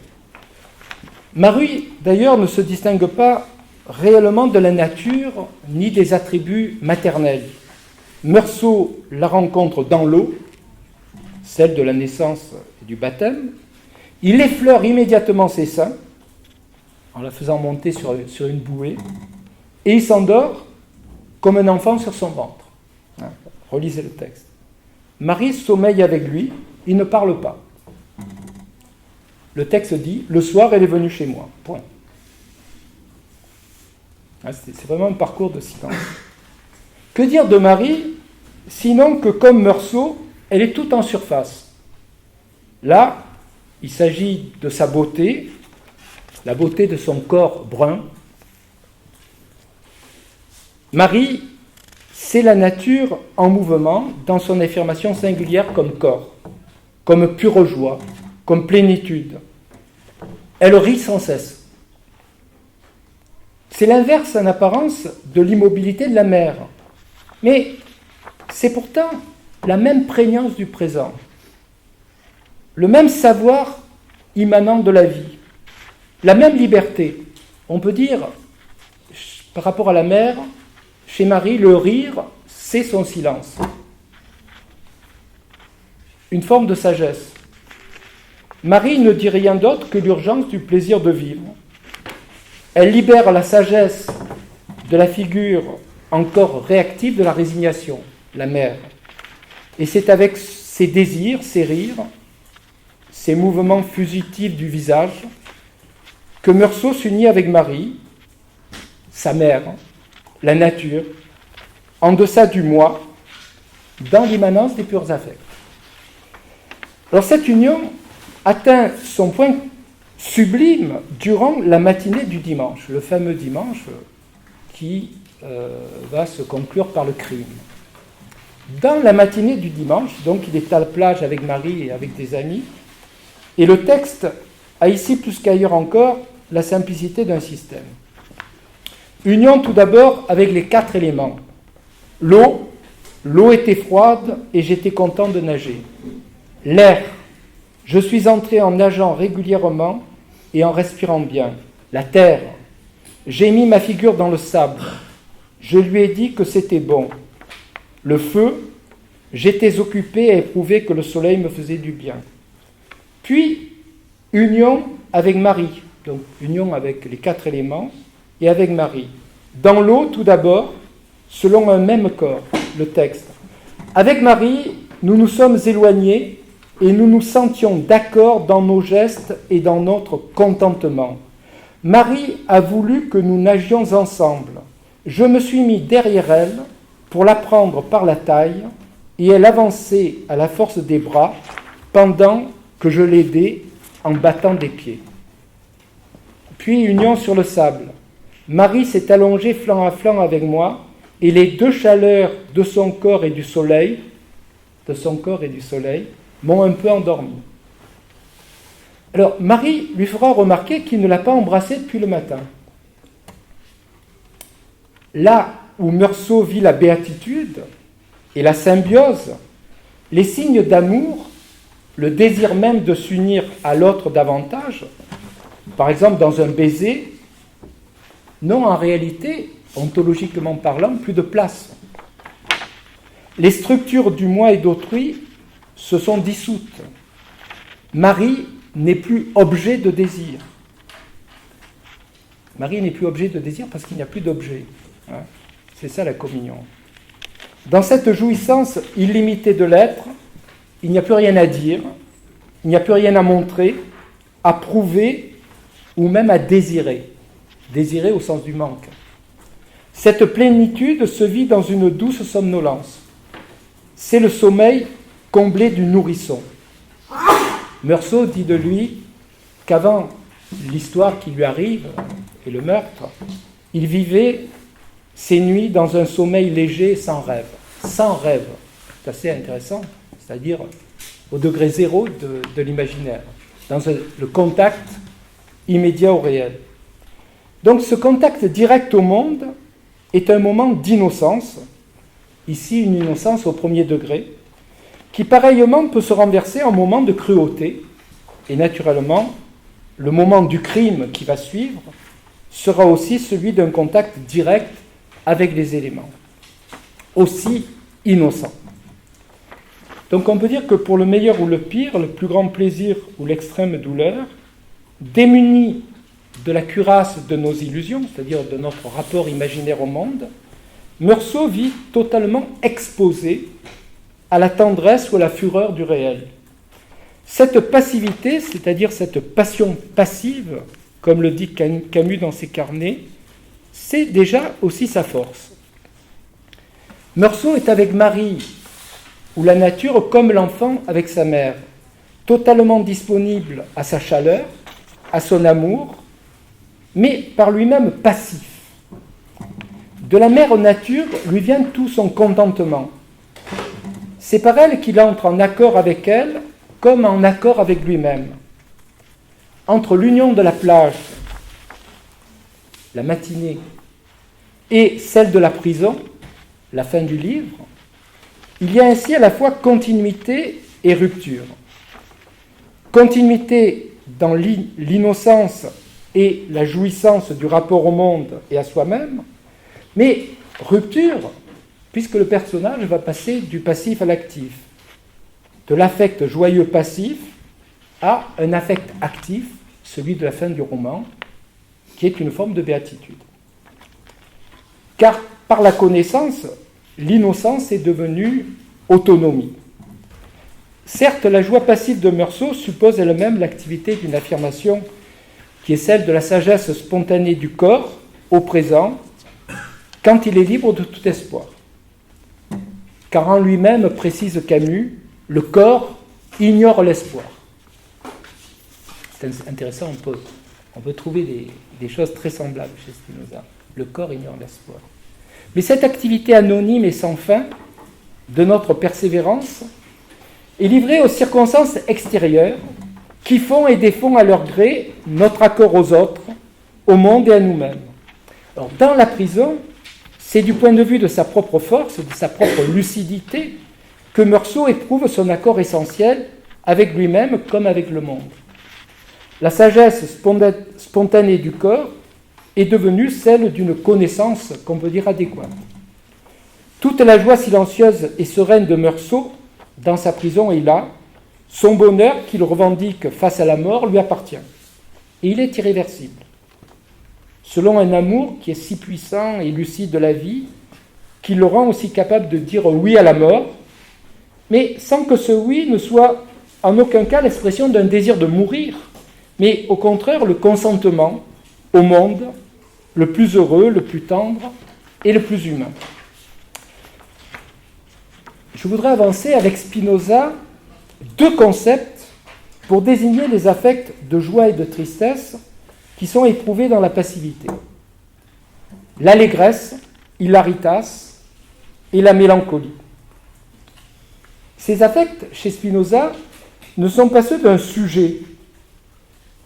Marie, d'ailleurs, ne se distingue pas réellement de la nature ni des attributs maternels. Meursault la rencontre dans l'eau, celle de la naissance et du baptême. Il effleure immédiatement ses seins en la faisant monter sur une bouée et il s'endort comme un enfant sur son ventre. Relisez le texte. Marie sommeille avec lui, il ne parle pas. Le texte dit « Le soir, elle est venue chez moi. » Point. C'est vraiment un parcours de silence. Que dire de Marie, sinon que comme Meursault, elle est toute en surface. Là, il s'agit de sa beauté, la beauté de son corps brun. Marie, c'est la nature en mouvement dans son affirmation singulière comme corps, comme pure joie, comme plénitude. Elle rit sans cesse. C'est l'inverse en apparence de l'immobilité de la mère. Mais c'est pourtant la même prégnance du présent, le même savoir immanent de la vie, la même liberté. On peut dire, par rapport à la mère, chez Marie, le rire, c'est son silence. Une forme de sagesse. Marie ne dit rien d'autre que l'urgence du plaisir de vivre. Elle libère la sagesse de la figure encore réactive de la résignation, la mère. Et c'est avec ses désirs, ses rires, ses mouvements fugitifs du visage, que Meursault s'unit avec Marie, sa mère, la nature, en deçà du moi, dans l'immanence des purs affects. Alors cette union atteint son point sublime durant la matinée du dimanche, le fameux dimanche qui va se conclure par le crime. Dans la matinée du dimanche, donc il est à la plage avec Marie et avec des amis, et le texte a ici plus qu'ailleurs encore la simplicité d'un système. Union tout d'abord avec les 4 éléments. L'eau était froide et j'étais content de nager. L'air, je suis entré en nageant régulièrement et en respirant bien. La terre, j'ai mis ma figure dans le sable. Je lui ai dit que c'était bon. Le feu, j'étais occupé à éprouver que le soleil me faisait du bien. Puis, union avec Marie, donc union avec les 4 éléments et avec Marie. Dans l'eau, tout d'abord, selon un même corps, le texte. Avec Marie, nous nous sommes éloignés et nous nous sentions d'accord dans nos gestes et dans notre contentement. Marie a voulu que nous nagions ensemble. Je me suis mis derrière elle pour la prendre par la taille et elle avançait à la force des bras pendant que je l'aidais en battant des pieds. Puis union sur le sable. Marie s'est allongée flanc à flanc avec moi et les 2 chaleurs de son corps et du soleil, m'ont un peu endormi. Alors Marie lui fera remarquer qu'il ne l'a pas embrassée depuis le matin. Là où Meursault vit la béatitude et la symbiose, les signes d'amour, le désir même de s'unir à l'autre davantage, par exemple dans un baiser, n'ont en réalité, ontologiquement parlant, plus de place. Les structures du moi et d'autrui se sont dissoutes. Marie n'est plus objet de désir. Marie n'est plus objet de désir parce qu'il n'y a plus d'objet. C'est ça la communion. Dans cette jouissance illimitée de l'être, il n'y a plus rien à dire, il n'y a plus rien à montrer, à prouver ou même à désirer. Désirer au sens du manque. Cette plénitude se vit dans une douce somnolence. C'est le sommeil comblé du nourrisson. Meursault dit de lui qu'avant l'histoire qui lui arrive et le meurtre, il vivait ses nuits dans un sommeil léger sans rêve. Sans rêve. C'est assez intéressant, c'est-à-dire au degré zéro de l'imaginaire, dans le contact immédiat au réel. Donc ce contact direct au monde est un moment d'innocence, ici une innocence au premier degré, qui pareillement peut se renverser en moment de cruauté, et naturellement, le moment du crime qui va suivre sera aussi celui d'un contact direct avec les éléments, aussi innocent. Donc on peut dire que pour le meilleur ou le pire, le plus grand plaisir ou l'extrême douleur, démunis de la cuirasse de nos illusions, c'est-à-dire de notre rapport imaginaire au monde, Meursault vit totalement exposé à la tendresse ou à la fureur du réel. Cette passivité, c'est-à-dire cette passion passive, comme le dit Camus dans ses carnets, c'est déjà aussi sa force. Meursault est avec Marie, ou la nature comme l'enfant avec sa mère, totalement disponible à sa chaleur, à son amour, mais par lui-même passif. De la mère nature lui vient tout son contentement. C'est par elle qu'il entre en accord avec elle, comme en accord avec lui-même. Entre l'union de la plage, la matinée, et celle de la prison, la fin du livre, il y a ainsi à la fois continuité et rupture. Continuité dans l'innocence et la jouissance du rapport au monde et à soi-même, mais rupture, puisque le personnage va passer du passif à l'actif, de l'affect joyeux passif à un affect actif, celui de la fin du roman, qui est une forme de béatitude. Car par la connaissance, l'innocence est devenue autonomie. Certes, la joie passive de Meursault suppose elle-même l'activité d'une affirmation qui est celle de la sagesse spontanée du corps au présent, quand il est libre de tout espoir. Car en lui-même, précise Camus, le corps ignore l'espoir. C'est intéressant, on peut trouver des choses très semblables chez Spinoza. Le corps ignore l'espoir. Mais cette activité anonyme et sans fin de notre persévérance est livrée aux circonstances extérieures qui font et défont à leur gré notre accord aux autres, au monde et à nous-mêmes. Alors, dans la prison, c'est du point de vue de sa propre force, de sa propre lucidité, que Meursault éprouve son accord essentiel avec lui-même comme avec le monde. La sagesse spontanée du corps est devenue celle d'une connaissance qu'on peut dire adéquate. Toute la joie silencieuse et sereine de Meursault dans sa prison est là. Son bonheur qu'il revendique face à la mort lui appartient. Et il est irréversible. Selon un amour qui est si puissant et lucide de la vie, qu'il le rend aussi capable de dire oui à la mort, mais sans que ce oui ne soit en aucun cas l'expression d'un désir de mourir, mais au contraire le consentement au monde le plus heureux, le plus tendre et le plus humain. Je voudrais avancer avec Spinoza deux concepts pour désigner les affects de joie et de tristesse qui sont éprouvés dans la passivité. L'allégresse, hilaritas, et la mélancolie. Ces affects, chez Spinoza, ne sont pas ceux d'un sujet,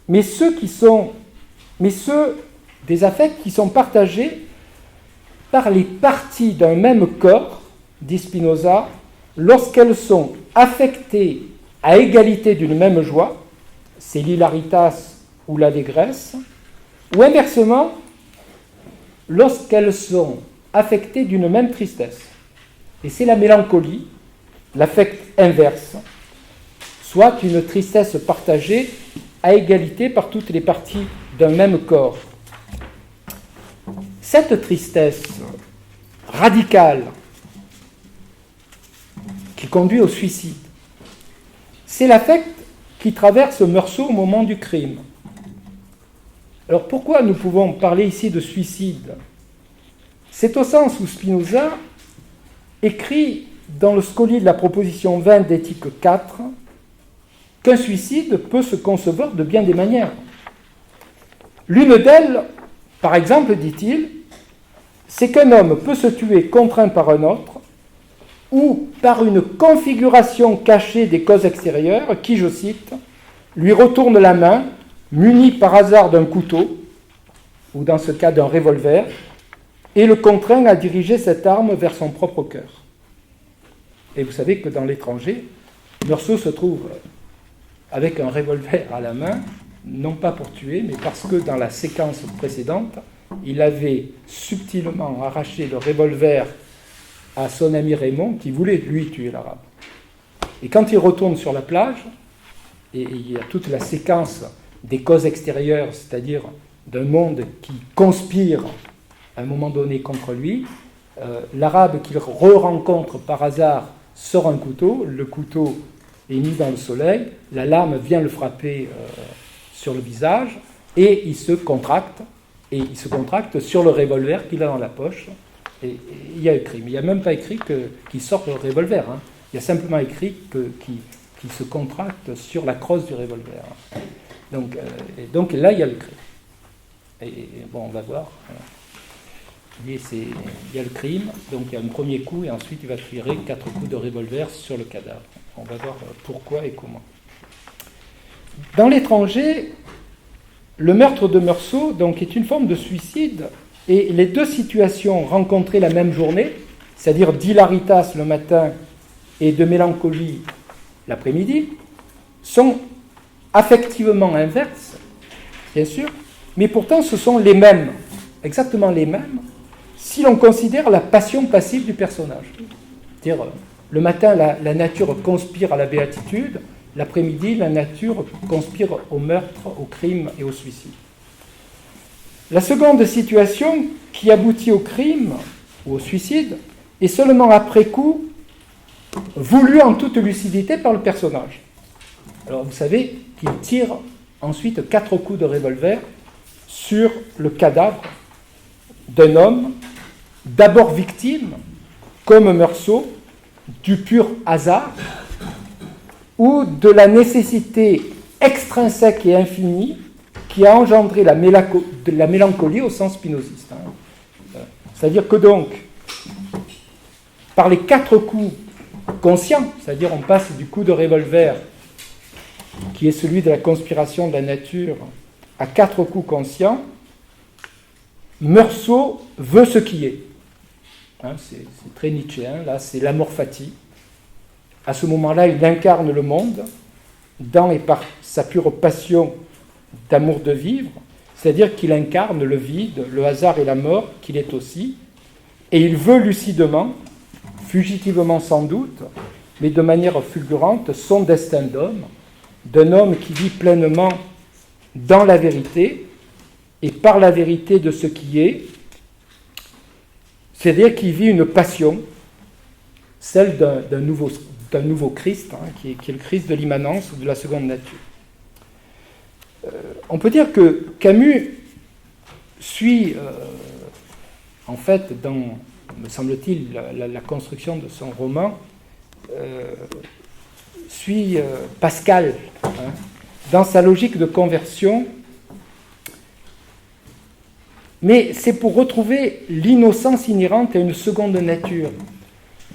mais ceux des affects qui sont partagés par les parties d'un même corps, dit Spinoza, lorsqu'elles sont affectées à égalité d'une même joie, c'est l'hilaritas ou l'allégresse, ou inversement, lorsqu'elles sont affectées d'une même tristesse. Et c'est la mélancolie, l'affect inverse, soit une tristesse partagée à égalité par toutes les parties d'un même corps. Cette tristesse radicale qui conduit au suicide, c'est l'affect qui traverse Meursault au moment du crime. Alors pourquoi nous pouvons parler ici de suicide ? C'est au sens où Spinoza écrit dans le Scoli de la proposition 20 d'éthique 4 qu'un suicide peut se concevoir de bien des manières. L'une d'elles, par exemple, dit-il, c'est qu'un homme peut se tuer contraint par un autre ou par une configuration cachée des causes extérieures qui, je cite, lui retourne la main, muni par hasard d'un couteau, ou dans ce cas d'un revolver, et le contraint à diriger cette arme vers son propre cœur. Et vous savez que dans l'étranger, Meursault se trouve avec un revolver à la main, non pas pour tuer, mais parce que dans la séquence précédente, il avait subtilement arraché le revolver à son ami Raymond, qui voulait, lui, tuer l'arabe. Et quand il retourne sur la plage, et il y a toute la séquence des causes extérieures, c'est-à-dire d'un monde qui conspire à un moment donné contre lui, l'arabe qu'il re-rencontre par hasard sort un couteau, le couteau est mis dans le soleil, la lame vient le frapper sur le visage, et il se contracte sur le revolver qu'il a dans la poche, et il y a écrit. Mais il n'y a même pas écrit qu'il sorte le revolver, hein. Il y a simplement écrit qu'il se contracte sur la crosse du revolver. Donc là, il y a le crime. Et bon, on va voir. Il y a le crime, donc il y a un premier coup, et ensuite il va tirer 4 coups de revolver sur le cadavre. On va voir pourquoi et comment. Dans l'étranger, le meurtre de Meursault donc, est une forme de suicide, et les deux situations rencontrées la même journée, c'est-à-dire d'hilaritas le matin et de mélancolie l'après-midi, sont affectivement inverses, bien sûr, mais pourtant ce sont les mêmes, exactement les mêmes, si l'on considère la passion passive du personnage. C'est-à-dire, le matin, la nature conspire à la béatitude, l'après-midi, la nature conspire au meurtre, au crime et au suicide. La seconde situation qui aboutit au crime ou au suicide est seulement après coup voulu en toute lucidité par le personnage. Alors vous savez qu'il tire ensuite 4 coups de revolver sur le cadavre d'un homme, d'abord victime, comme Meursault, du pur hasard ou de la nécessité extrinsèque et infinie qui a engendré la mélancolie au sens spinoziste. C'est-à-dire que donc, par les 4 coups conscients, c'est-à-dire on passe du coup de revolver, qui est celui de la conspiration de la nature, à 4 coups conscients, Meursault veut ce qui est. C'est très nietzschéen, là c'est l'amor fati. À ce moment-là, il incarne le monde, dans et par sa pure passion d'amour de vivre, c'est-à-dire qu'il incarne le vide, le hasard et la mort, qu'il est aussi, et il veut lucidement, fugitivement sans doute, mais de manière fulgurante, son destin d'homme, d'un homme qui vit pleinement dans la vérité, et par la vérité de ce qui est, c'est-à-dire qu'il vit une passion, celle d'un nouveau Christ, qui est le Christ de l'immanence, de la seconde nature. On peut dire que Camus suit, en fait, dans, me semble-t-il, la construction de son roman, suit Pascal, dans sa logique de conversion, mais c'est pour retrouver l'innocence inhérente à une seconde nature.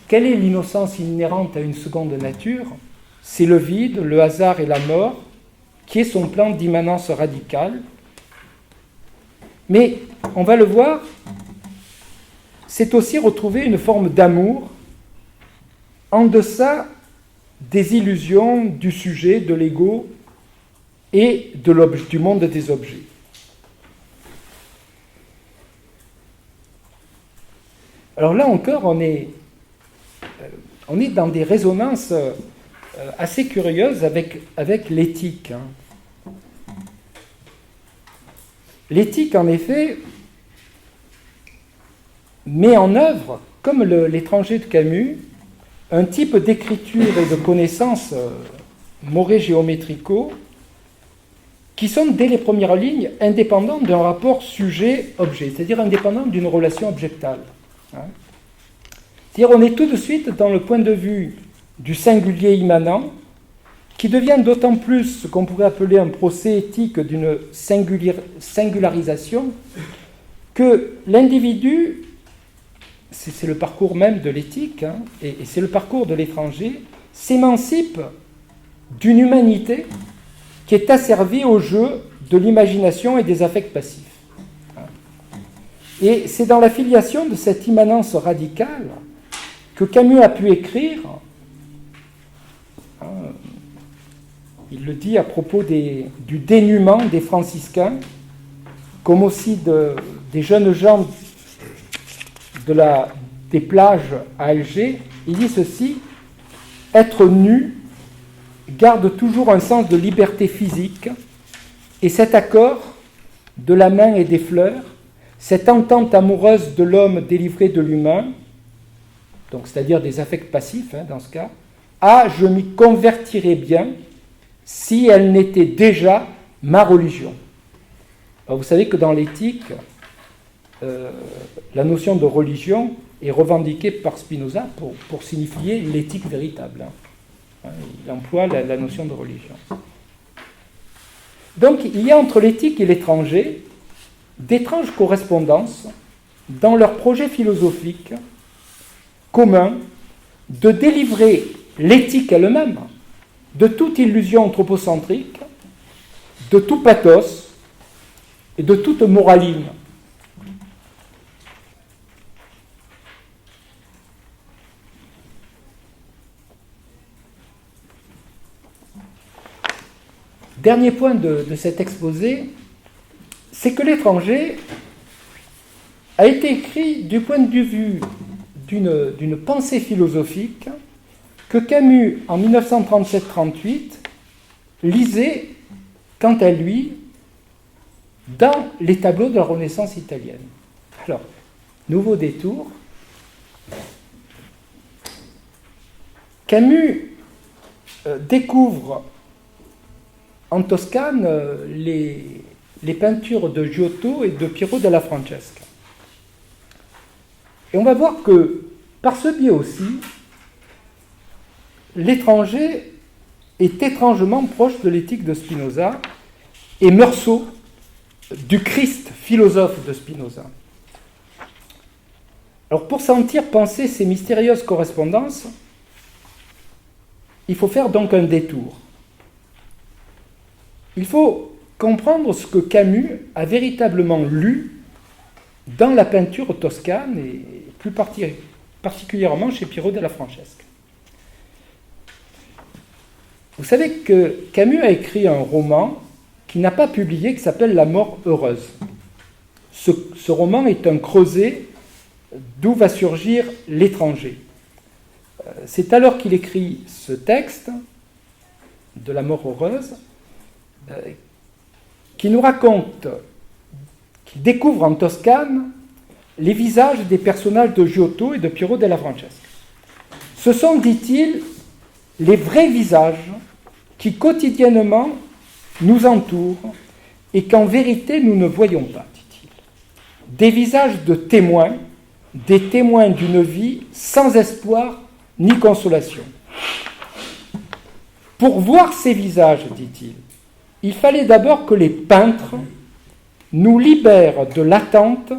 Quelle est l'innocence inhérente à une seconde nature? C'est le vide, le hasard et la mort, qui est son plan d'immanence radicale. Mais, on va le voir, c'est aussi retrouver une forme d'amour en deçà des illusions du sujet, de l'ego et du monde des objets. Alors là encore, on est dans des résonances assez curieuses avec l'éthique. L'éthique, en effet, met en œuvre, comme l'étranger de Camus, un type d'écriture et de connaissances moré-géométricaux qui sont, dès les premières lignes, indépendants d'un rapport sujet-objet, c'est-à-dire indépendants d'une relation objectale. C'est-à-dire on est tout de suite dans le point de vue du singulier immanent, qui devient d'autant plus ce qu'on pourrait appeler un procès éthique d'une singularisation, que l'individu, c'est le parcours même de l'éthique, et c'est le parcours de l'étranger, s'émancipe d'une humanité qui est asservie au jeu de l'imagination et des affects passifs. Et c'est dans la filiation de cette immanence radicale que Camus a pu écrire, il le dit à propos du dénuement des franciscains, comme aussi des jeunes gens des plages à Alger, il dit ceci: être nu garde toujours un sens de liberté physique, et cet accord de la main et des fleurs, cette entente amoureuse de l'homme délivré de l'humain, donc c'est-à-dire des affects passifs dans ce cas, je m'y convertirais bien si elle n'était déjà ma religion. Alors vous savez que dans l'éthique, la notion de religion est revendiquée par Spinoza pour signifier l'éthique véritable. Il emploie la notion de religion. Donc il y a entre l'éthique et l'étranger d'étranges correspondances dans leur projet philosophique commun de délivrer l'éthique elle-même de toute illusion anthropocentrique, de tout pathos et de toute moraline. Dernier point de cet exposé, c'est que l'étranger a été écrit du point de vue d'une pensée philosophique que Camus, en 1937-38, lisait, quant à lui, dans les tableaux de la Renaissance italienne. Alors, nouveau détour. Camus découvre en Toscane les peintures de Giotto et de Piero della Francesca. Et on va voir que, par ce biais aussi, l'étranger est étrangement proche de l'éthique de Spinoza et Meursault du Christ philosophe de Spinoza. Alors pour sentir penser ces mystérieuses correspondances, il faut faire donc un détour. Il faut comprendre ce que Camus a véritablement lu dans la peinture toscane et plus particulièrement chez Piero della Francesca. Vous savez que Camus a écrit un roman qu'il n'a pas publié qui s'appelle La mort heureuse. Ce roman est un creuset d'où va surgir l'étranger. C'est alors qu'il écrit ce texte de La mort heureuse qui nous raconte qu'il découvre en Toscane les visages des personnages de Giotto et de Piero della Francesca. Ce sont, dit-il, les vrais visages qui quotidiennement nous entourent et qu'en vérité nous ne voyons pas, dit-il. Des visages de témoins, des témoins d'une vie sans espoir ni consolation. Pour voir ces visages, dit-il, il fallait d'abord que les peintres nous libèrent de l'attente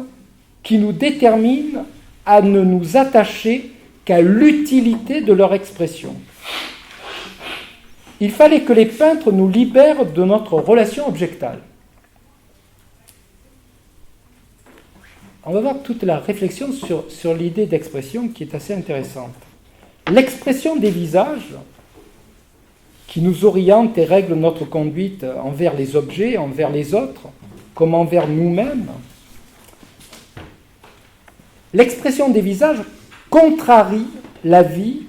qui nous détermine à ne nous attacher qu'à l'utilité de leur expression. Il fallait que les peintres nous libèrent de notre relation objectale. On va voir toute la réflexion sur l'idée d'expression qui est assez intéressante. L'expression des visages qui nous oriente et règle notre conduite envers les objets, envers les autres, comme envers nous-mêmes. L'expression des visages contrarie la vie,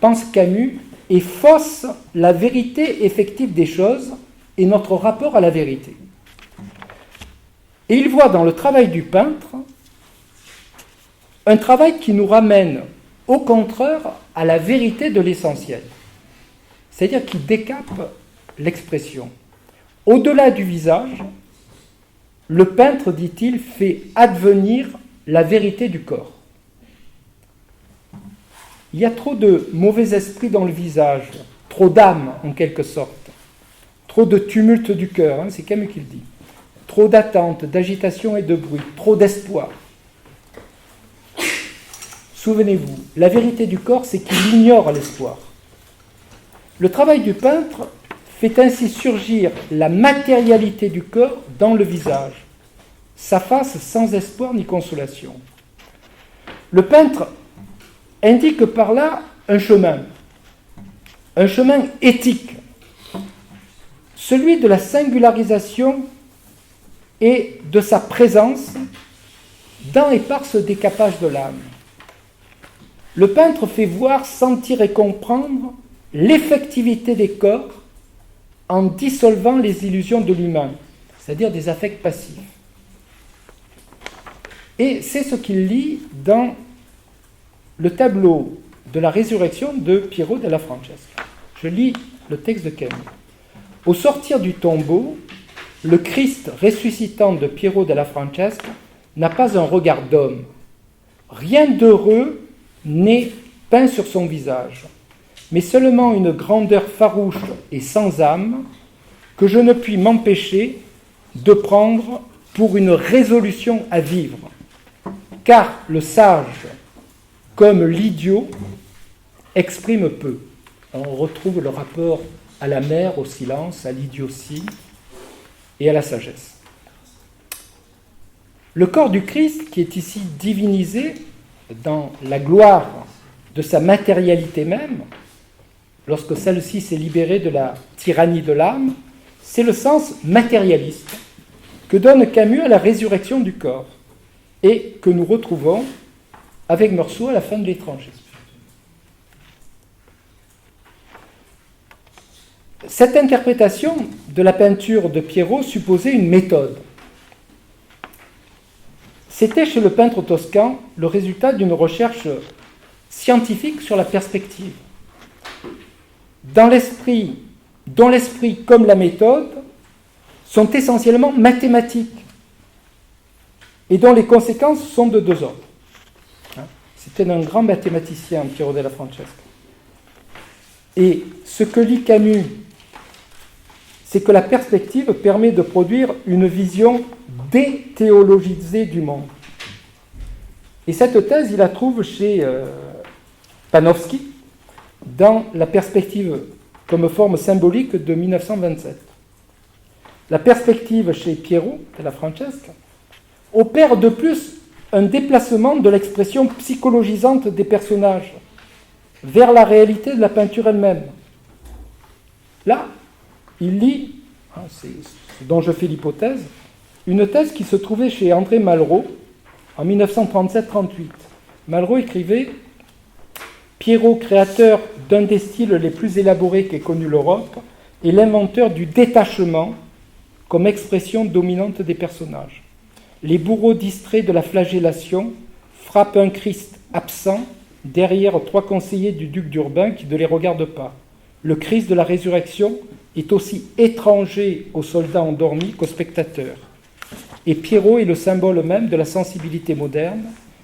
pense Camus, et fausse la vérité effective des choses et notre rapport à la vérité. Et il voit dans le travail du peintre un travail qui nous ramène au contraire à la vérité de l'essentiel, c'est-à-dire qui décape l'expression. Au-delà du visage, le peintre, dit-il, fait advenir la vérité du corps. Il y a trop de mauvais esprit dans le visage, trop d'âme en quelque sorte, trop de tumulte du cœur, c'est Camus qui le dit, trop d'attente, d'agitation et de bruit, trop d'espoir. Souvenez-vous, la vérité du corps, c'est qu'il ignore l'espoir. Le travail du peintre fait ainsi surgir la matérialité du corps dans le visage, sa face sans espoir ni consolation. Le peintre indique par là un chemin éthique, celui de la singularisation et de sa présence dans et par ce décapage de l'âme. Le peintre fait voir, sentir et comprendre l'effectivité des corps en dissolvant les illusions de l'humain, c'est-à-dire des affects passifs. Et c'est ce qu'il lit dans le tableau de la résurrection de Piero della Francesca. Je lis le texte de Camus. Au sortir du tombeau, le Christ ressuscitant de Piero della Francesca n'a pas un regard d'homme. Rien d'heureux n'est peint sur son visage, mais seulement une grandeur farouche et sans âme que je ne puis m'empêcher de prendre pour une résolution à vivre. Car le sage, comme l'idiot, exprime peu. On retrouve le rapport à la mer, au silence, à l'idiotie et à la sagesse. Le corps du Christ, qui est ici divinisé dans la gloire de sa matérialité même, lorsque celle-ci s'est libérée de la tyrannie de l'âme, c'est le sens matérialiste que donne Camus à la résurrection du corps et que nous retrouvons avec Meursault à la fin de l'Étranger. Cette interprétation de la peinture de Piero supposait une méthode. C'était chez le peintre toscan le résultat d'une recherche scientifique sur la perspective. dont l'esprit comme la méthode sont essentiellement mathématiques et dont les conséquences sont de deux ordres. C'était un grand mathématicien, Piero della Francesca. Et ce que lit Camus, c'est que la perspective permet de produire une vision déthéologisée du monde. Et cette thèse, il la trouve chez Panofsky, dans la perspective comme forme symbolique de 1927. La perspective chez Piero della Francesca opère de plus un déplacement de l'expression psychologisante des personnages vers la réalité de la peinture elle-même. Là, il lit, c'est ce dont je fais l'hypothèse, une thèse qui se trouvait chez André Malraux en 1937-38. Malraux écrivait « Piero, créateur d'un des styles les plus élaborés qu'ait connu l'Europe, est l'inventeur du détachement comme expression dominante des personnages. Les bourreaux distraits de la flagellation frappent un Christ absent derrière trois conseillers du duc d'Urbain qui ne les regardent pas. Le Christ de la résurrection est aussi étranger aux soldats endormis qu'aux spectateurs. Et Piero est le symbole même de la sensibilité moderne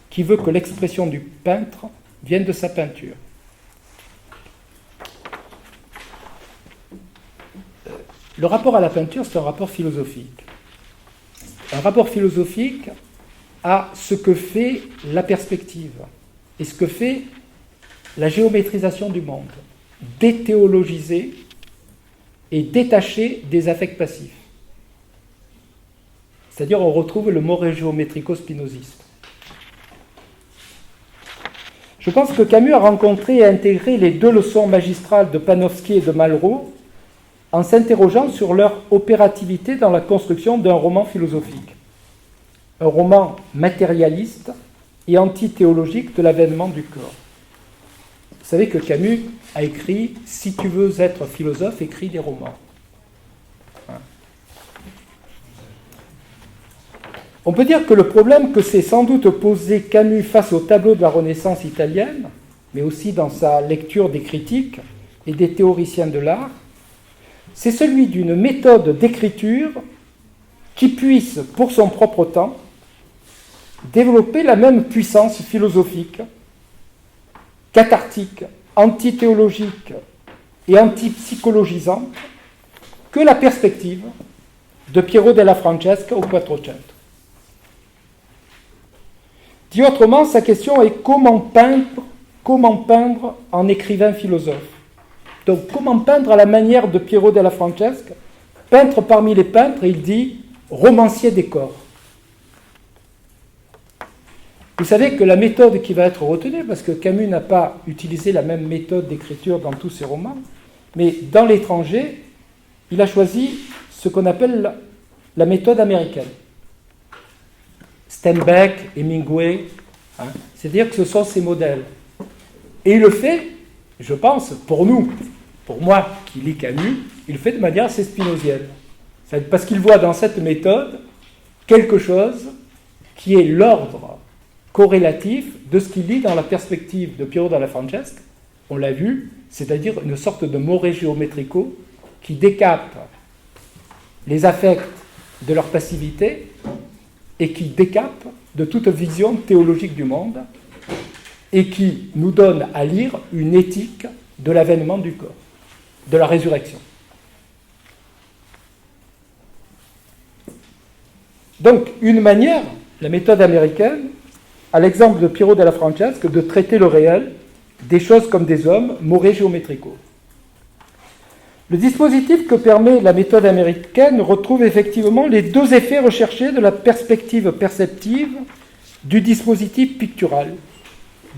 qui veut que l'expression du peintre vienne de sa peinture. » Le rapport à la peinture, c'est un rapport philosophique. Un rapport philosophique à ce que fait la perspective et ce que fait la géométrisation du monde, déthéologiser et détacher des affects passifs. C'est-à-dire, on retrouve le mot géométrico-spinoziste. Je pense que Camus a rencontré et intégré les deux leçons magistrales de Panofsky et de Malraux en s'interrogeant sur leur opérativité dans la construction d'un roman philosophique. Un roman matérialiste et antithéologique de l'avènement du corps. Vous savez que Camus a écrit « Si tu veux être philosophe, écris des romans ». On peut dire que le problème que s'est sans doute posé Camus face au tableau de la Renaissance italienne, mais aussi dans sa lecture des critiques et des théoriciens de l'art, c'est celui d'une méthode d'écriture qui puisse, pour son propre temps, développer la même puissance philosophique, cathartique, antithéologique et antipsychologisante que la perspective de Piero della Francesca au Quattrocento. Dit autrement, sa question est comment peindre en écrivain philosophe. Donc, comment peindre à la manière de Piero della Francesca? Peintre parmi les peintres, il dit romancier des corps. Vous savez que la méthode qui va être retenue, parce que Camus n'a pas utilisé la même méthode d'écriture dans tous ses romans, mais dans L'étranger, il a choisi ce qu'on appelle la méthode américaine. Steinbeck, Hemingway, c'est-à-dire que ce sont ses modèles. Et il le fait, je pense, pour nous, pour moi qui lis Camus, il le fait de manière assez spinozienne. Parce qu'il voit dans cette méthode quelque chose qui est l'ordre corrélatif de ce qu'il lit dans la perspective de Piero della Francesca, on l'a vu, c'est-à-dire une sorte de more géométrico qui décape les affects de leur passivité et qui décape de toute vision théologique du monde et qui nous donne à lire une éthique de l'avènement du corps, de la résurrection. Donc, une manière, la méthode américaine, à l'exemple de Piero della Francesca, de traiter le réel, des choses comme des hommes, more géométrico. Le dispositif que permet la méthode américaine retrouve effectivement les deux effets recherchés de la perspective perceptive du dispositif pictural,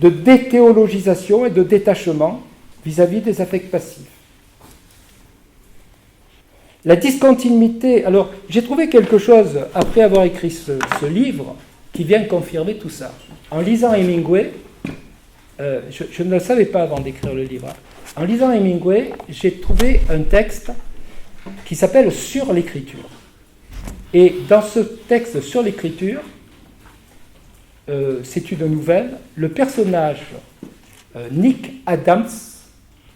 de déthéologisation et de détachement vis-à-vis des affects passifs. La discontinuité... Alors, j'ai trouvé quelque chose, après avoir écrit ce livre, qui vient confirmer tout ça. En lisant Hemingway, je ne le savais pas avant d'écrire le livre, en lisant Hemingway, j'ai trouvé un texte qui s'appelle « Sur l'écriture ». Et dans ce texte sur l'écriture, c'est une nouvelle, le personnage Nick Adams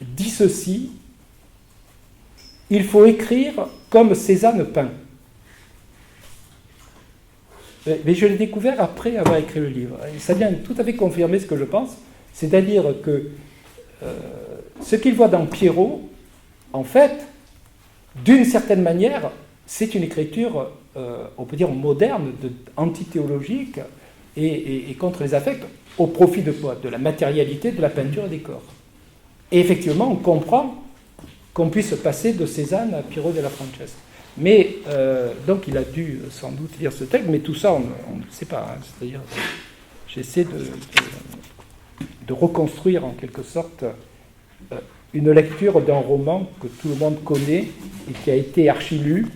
dit ceci il faut écrire comme Cézanne peint. Mais je l'ai découvert après avoir écrit le livre. Et ça vient tout à fait confirmer ce que je pense, c'est-à-dire que ce qu'il voit dans Pierrot, en fait, d'une certaine manière, c'est une écriture, on peut dire, moderne, antithéologique et contre les affects, au profit de quoi? De la matérialité, de la peinture et des corps. Et effectivement, on comprend qu'on puisse passer de Cézanne à Piero della Francesca. Mais, donc, il a dû sans doute lire ce texte, mais tout ça, on ne sait pas. Hein. C'est-à-dire, j'essaie de reconstruire, en quelque sorte, une lecture d'un roman que tout le monde connaît et qui a été archi-lu,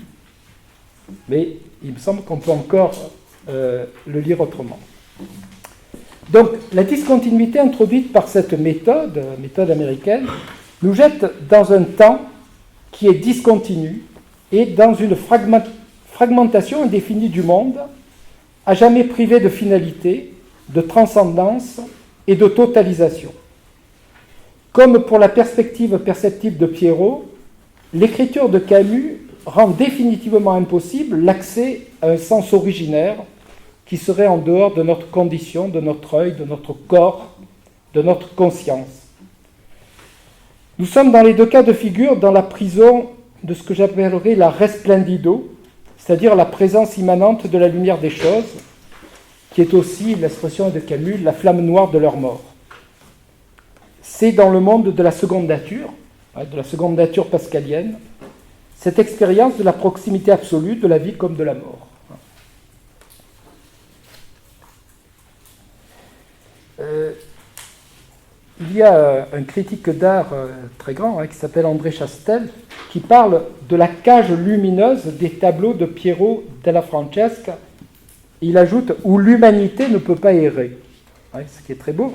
mais il me semble qu'on peut encore le lire autrement. Donc, la discontinuité introduite par cette méthode américaine, nous jette dans un temps qui est discontinu et dans une fragmentation indéfinie du monde, à jamais privé de finalité, de transcendance et de totalisation. Comme pour la perspective perceptive de Pierrot, l'écriture de Camus rend définitivement impossible l'accès à un sens originaire qui serait en dehors de notre condition, de notre œil, de notre corps, de notre conscience. Nous sommes dans les deux cas de figure dans la prison de ce que j'appellerais la resplendido, c'est-à-dire la présence immanente de la lumière des choses, qui est aussi, l'expression de Camus, la flamme noire de leur mort. C'est dans le monde de la seconde nature, de la seconde nature pascalienne, cette expérience de la proximité absolue de la vie comme de la mort. Il y a un critique d'art très grand qui s'appelle André Chastel qui parle de la cage lumineuse des tableaux de Piero della Francesca. Il ajoute « où l'humanité ne peut pas errer », ce qui est très beau.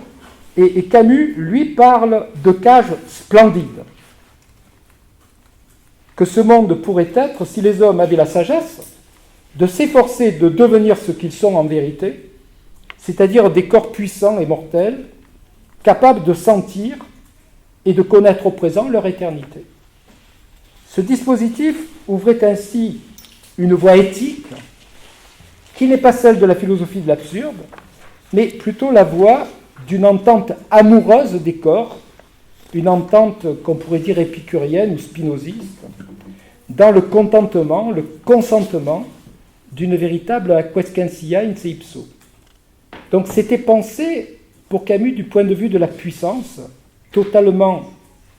Et Camus, lui, parle de cage splendide, que ce monde pourrait être si les hommes avaient la sagesse de s'efforcer de devenir ce qu'ils sont en vérité, c'est-à-dire des corps puissants et mortels, capables de sentir et de connaître au présent leur éternité. Ce dispositif ouvrait ainsi une voie éthique qui n'est pas celle de la philosophie de l'absurde, mais plutôt la voie d'une entente amoureuse des corps, une entente qu'on pourrait dire épicurienne ou spinoziste, dans le contentement, le consentement d'une véritable acquiescentia in se ipso. Donc c'était pensé pour Camus du point de vue de la puissance, totalement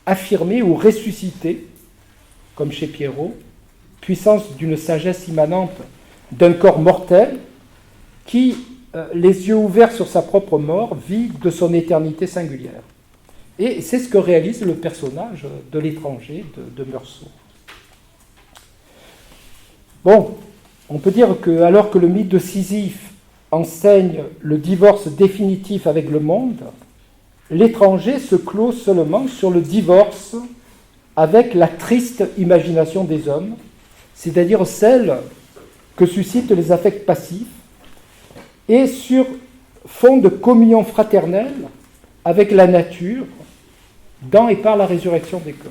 affirmée ou ressuscitée, comme chez Pierrot, puissance d'une sagesse immanente d'un corps mortel qui, les yeux ouverts sur sa propre mort, vit de son éternité singulière. Et c'est ce que réalise le personnage de l'étranger de Meursault. Bon, on peut dire que alors que le mythe de Sisyphe enseigne le divorce définitif avec le monde, l'étranger se clôt seulement sur le divorce avec la triste imagination des hommes, c'est-à-dire celle que suscitent les affects passifs, et sur fond de communion fraternelle avec la nature, dans et par la résurrection des corps.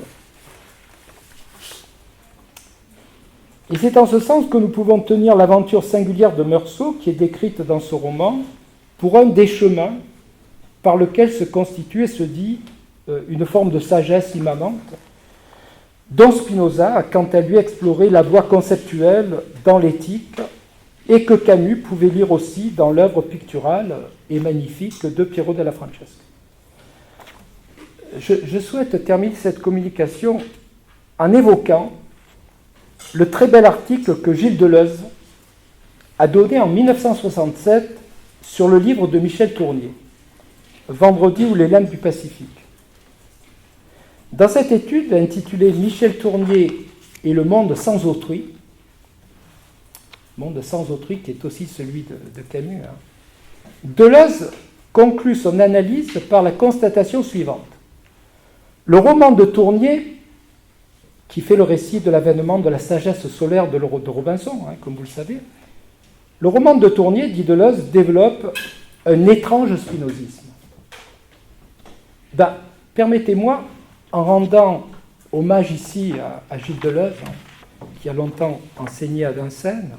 Et c'est en ce sens que nous pouvons tenir l'aventure singulière de Meursault, qui est décrite dans ce roman, pour un des chemins par lequel se constitue et se dit une forme de sagesse immanente, dont Spinoza a quant à lui exploré la voie conceptuelle dans l'éthique, et que Camus pouvait lire aussi dans l'œuvre picturale et magnifique de Piero della Francesca. Je souhaite terminer cette communication en évoquant le très bel article que Gilles Deleuze a donné en 1967 sur le livre de Michel Tournier, Vendredi ou les lames du Pacifique. Dans cette étude intitulée Michel Tournier et le monde sans autrui, monde sans autrui qui est aussi celui de Camus, Deleuze conclut son analyse par la constatation suivante. Le roman de Tournier, qui fait le récit de l'avènement de la sagesse solaire de Robinson, comme vous le savez, le roman de Tournier, dit Deleuze, développe un étrange spinozisme. Permettez-moi, en rendant hommage ici à Gilles Deleuze, qui a longtemps enseigné à Vincennes,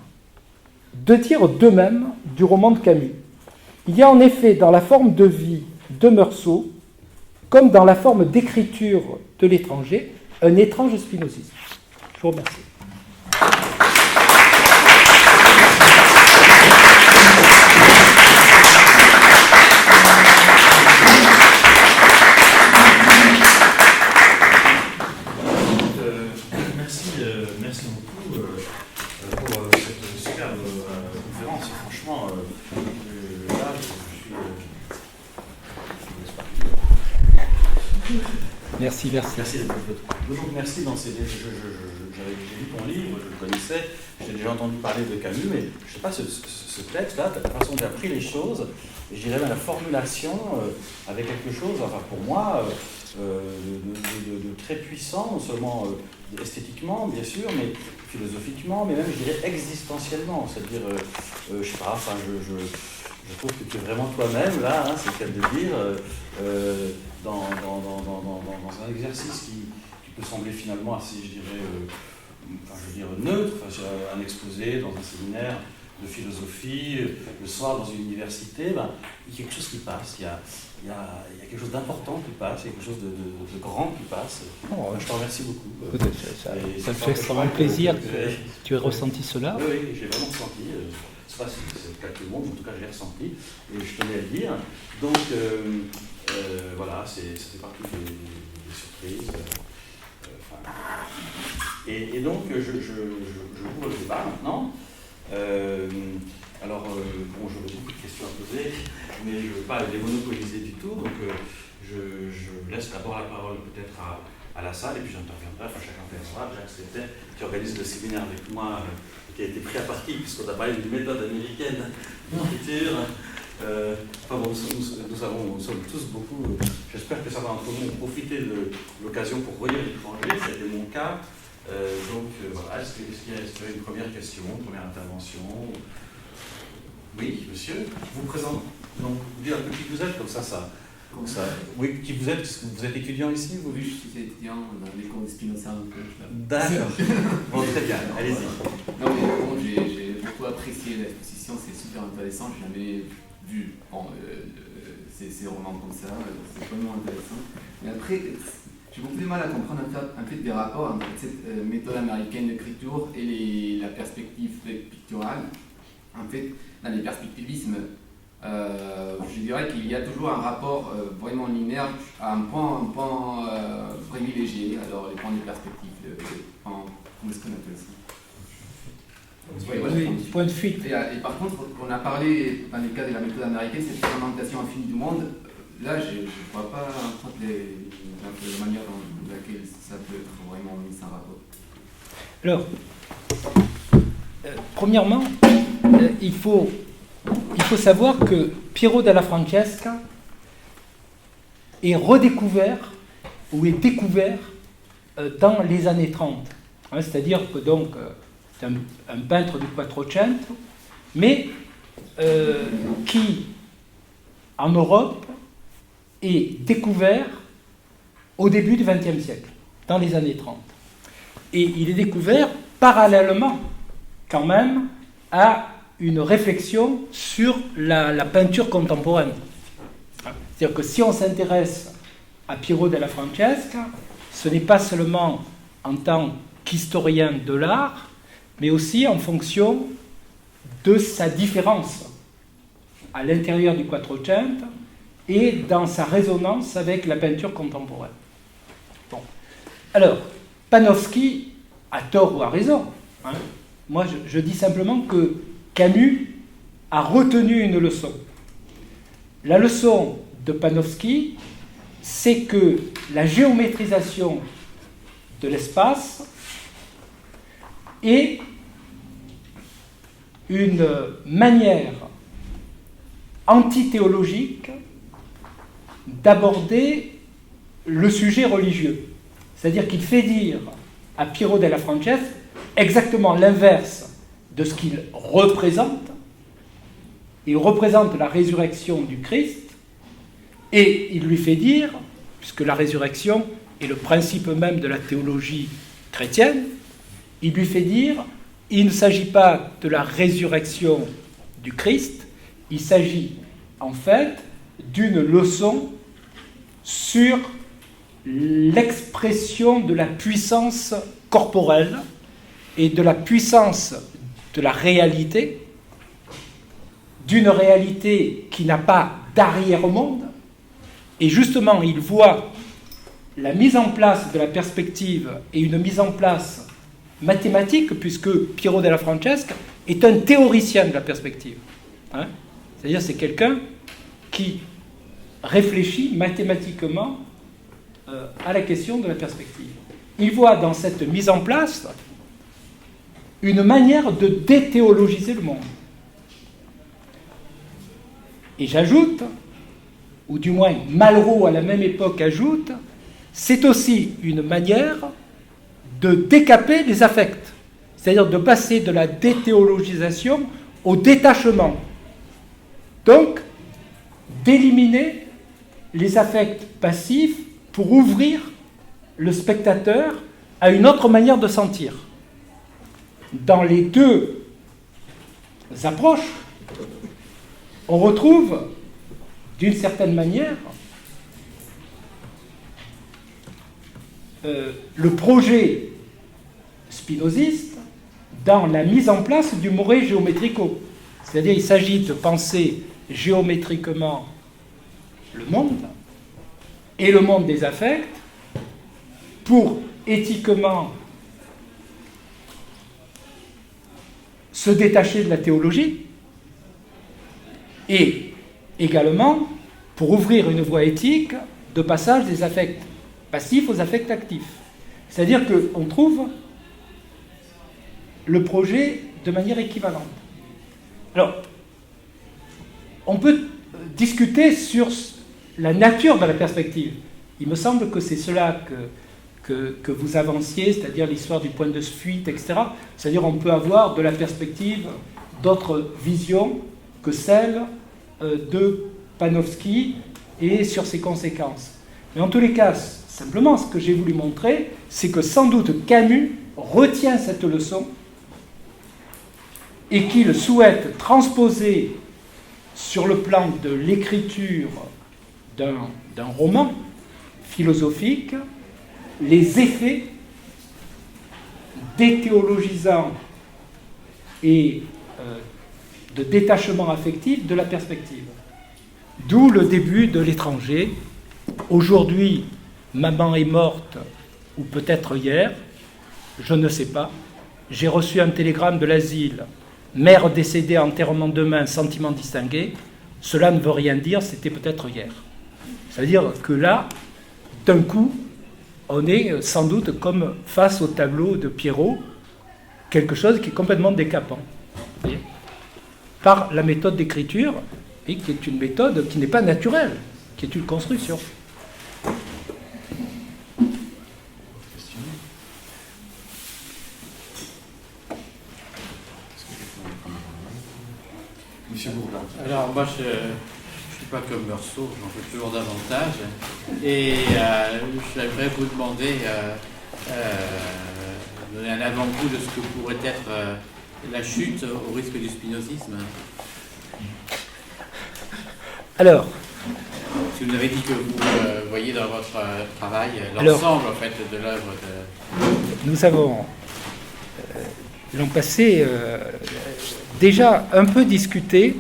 de dire d'eux-mêmes du roman de Camus. Il y a en effet dans la forme de vie de Meursault, comme dans la forme d'écriture de l'étranger, un étrange spinozisme. Je vous remercie. Merci beaucoup pour cette superbe conférence. Franchement, là, je suis... Merci. Merci. Donc, merci. J'ai lu ton livre, je le connaissais, j'ai déjà entendu parler de Camus, mais je ne sais pas, ce texte-là, la façon dont tu as pris les choses, je dirais même la formulation, avec quelque chose, enfin pour moi, de très puissant, non seulement esthétiquement, bien sûr, mais philosophiquement, mais même, je dirais, existentiellement. C'est-à-dire, je ne sais pas, enfin, je trouve que tu es vraiment toi-même, là, hein, c'est le cas de le dire, dans un exercice qui peut sembler finalement assez, je dirais, neutre, enfin, un exposé dans un séminaire de philosophie, le soir dans une université, ben, il y a quelque chose qui passe, il y a quelque chose d'important qui passe, il y a quelque chose de grand qui passe. Je te remercie beaucoup. Ça me fait extrêmement plaisir que tu aies ressenti cela. Oui, j'ai vraiment ressenti. C'est pas si c'est le cas de tout le monde, en tout cas j'ai ressenti, et je tenais à le dire. Donc voilà, c'était partie des surprises. Et donc je ouvre le débat maintenant. Alors, bon, j'aurais beaucoup de questions à poser, mais je ne veux pas les monopoliser du tout, donc je laisse d'abord la parole peut-être à la salle, et puis j'interviendrai, enfin chacun interviendra. Jacques Stetter, qui organise le séminaire avec moi, qui a été pris à partie, puisqu'on a parlé d'une méthode américaine d'écriture. Enfin bon, nous sommes tous beaucoup, j'espère que certains d'entre nous ont profité de l'occasion pour relire l'étranger, c'était mon cas. Voilà, est-ce qu'il y a une première question, une première intervention? Oui, monsieur, vous présentez, donc vous dites un peu qui vous êtes, comme ça. Oui, qui vous êtes? Vous êtes étudiant ici? Oui, je suis étudiant dans les cours de Spinoza. D'accord. Bon, très bien, allez-y. Non, mais bon, j'ai beaucoup apprécié l'exposition, c'est super intéressant, j'ai jamais vu ces romans comme ça, c'est vraiment intéressant. Mais après, j'ai beaucoup de mal à comprendre en fait des rapports entre cette méthode américaine d'écriture et la perspective picturale. En fait, dans les perspectivismes, je dirais qu'il y a toujours un rapport vraiment linéaire à un point privilégié, alors les points de perspective, comment est-ce qu'on appelle ça? Oui, point de fuite. Et par contre, on a parlé, dans le cas de la méthode américaine, cette fragmentation infinie du monde. Là, je ne vois pas en fait, la manière dans laquelle ça peut être vraiment mis en rapport. Alors, premièrement, il faut savoir que Piero della Francesca est redécouvert ou est découvert dans les années 30. C'est-à-dire que donc c'est un peintre du Quattrocento, mais qui, en Europe, est découvert au début du XXe siècle, dans les années 30. Et il est découvert parallèlement, quand même, à une réflexion sur la peinture contemporaine. C'est-à-dire que si on s'intéresse à Piero della Francesca, ce n'est pas seulement en tant qu'historien de l'art, mais aussi en fonction de sa différence à l'intérieur du Quattrocento et dans sa résonance avec la peinture contemporaine. Bon. Alors, Panofsky a tort ou a raison. Moi, je dis simplement que Camus a retenu une leçon. La leçon de Panofsky, c'est que la géométrisation de l'espace est une manière antithéologique d'aborder le sujet religieux. C'est-à-dire qu'il fait dire à Piero della Francesca exactement l'inverse de ce qu'il représente. Il représente la résurrection du Christ et il lui fait dire, puisque la résurrection et le principe même de la théologie chrétienne, il lui fait dire, il ne s'agit pas de la résurrection du Christ, il s'agit en fait d'une leçon sur l'expression de la puissance corporelle et de la puissance de la réalité, d'une réalité qui n'a pas d'arrière-monde, et justement il voit la mise en place de la perspective et une mise en place mathématique, puisque Piero della Francesca est un théoricien de la perspective. Hein, c'est-à-dire c'est quelqu'un qui réfléchit mathématiquement à la question de la perspective. Il voit dans cette mise en place une manière de déthéologiser le monde. Et j'ajoute, ou du moins Malraux à la même époque ajoute, c'est aussi une manière de décaper les affects, c'est-à-dire de passer de la déthéologisation au détachement. Donc, d'éliminer les affects passifs pour ouvrir le spectateur à une autre manière de sentir. Dans les deux approches, on retrouve, d'une certaine manière, le projet spinoziste dans la mise en place du more géométrico. C'est-à-dire il s'agit de penser géométriquement le monde et le monde des affects pour éthiquement se détacher de la théologie et également pour ouvrir une voie éthique de passage des affects passifs aux affects actifs. C'est-à-dire qu'on trouve le projet de manière équivalente. Alors, on peut discuter sur la nature de la perspective. Il me semble que c'est cela que vous avanciez, c'est-à-dire l'histoire du point de fuite, etc. C'est-à-dire on peut avoir de la perspective d'autres visions que celle de Panofsky et sur ses conséquences. Mais en tous les cas, simplement, ce que j'ai voulu montrer, c'est que sans doute Camus retient cette leçon et qu'il souhaite transposer sur le plan de l'écriture d'un roman philosophique les effets déthéologisants et de détachement affectif de la perspective. D'où le début de L'étranger. Aujourd'hui, maman est morte, ou peut-être hier, je ne sais pas. J'ai reçu un télégramme de l'asile. Mère décédée, enterrement demain, sentiment distingué. Cela ne veut rien dire, c'était peut-être hier. C'est-à-dire que là, d'un coup, on est sans doute comme face au tableau de Piero, quelque chose qui est complètement décapant. Par la méthode d'écriture, et qui est une méthode qui n'est pas naturelle, qui est une construction. Monsieur Bourdin. Alors moi je ne suis pas comme Meursault, j'en veux toujours davantage. Et j'aimerais vous demander donner un avant-goût de ce que pourrait être la chute au risque du spinozisme. Alors, si vous avez dit que vous voyez dans votre travail l'ensemble en fait de l'œuvre de... Nous avons l'an passé déjà un peu discuté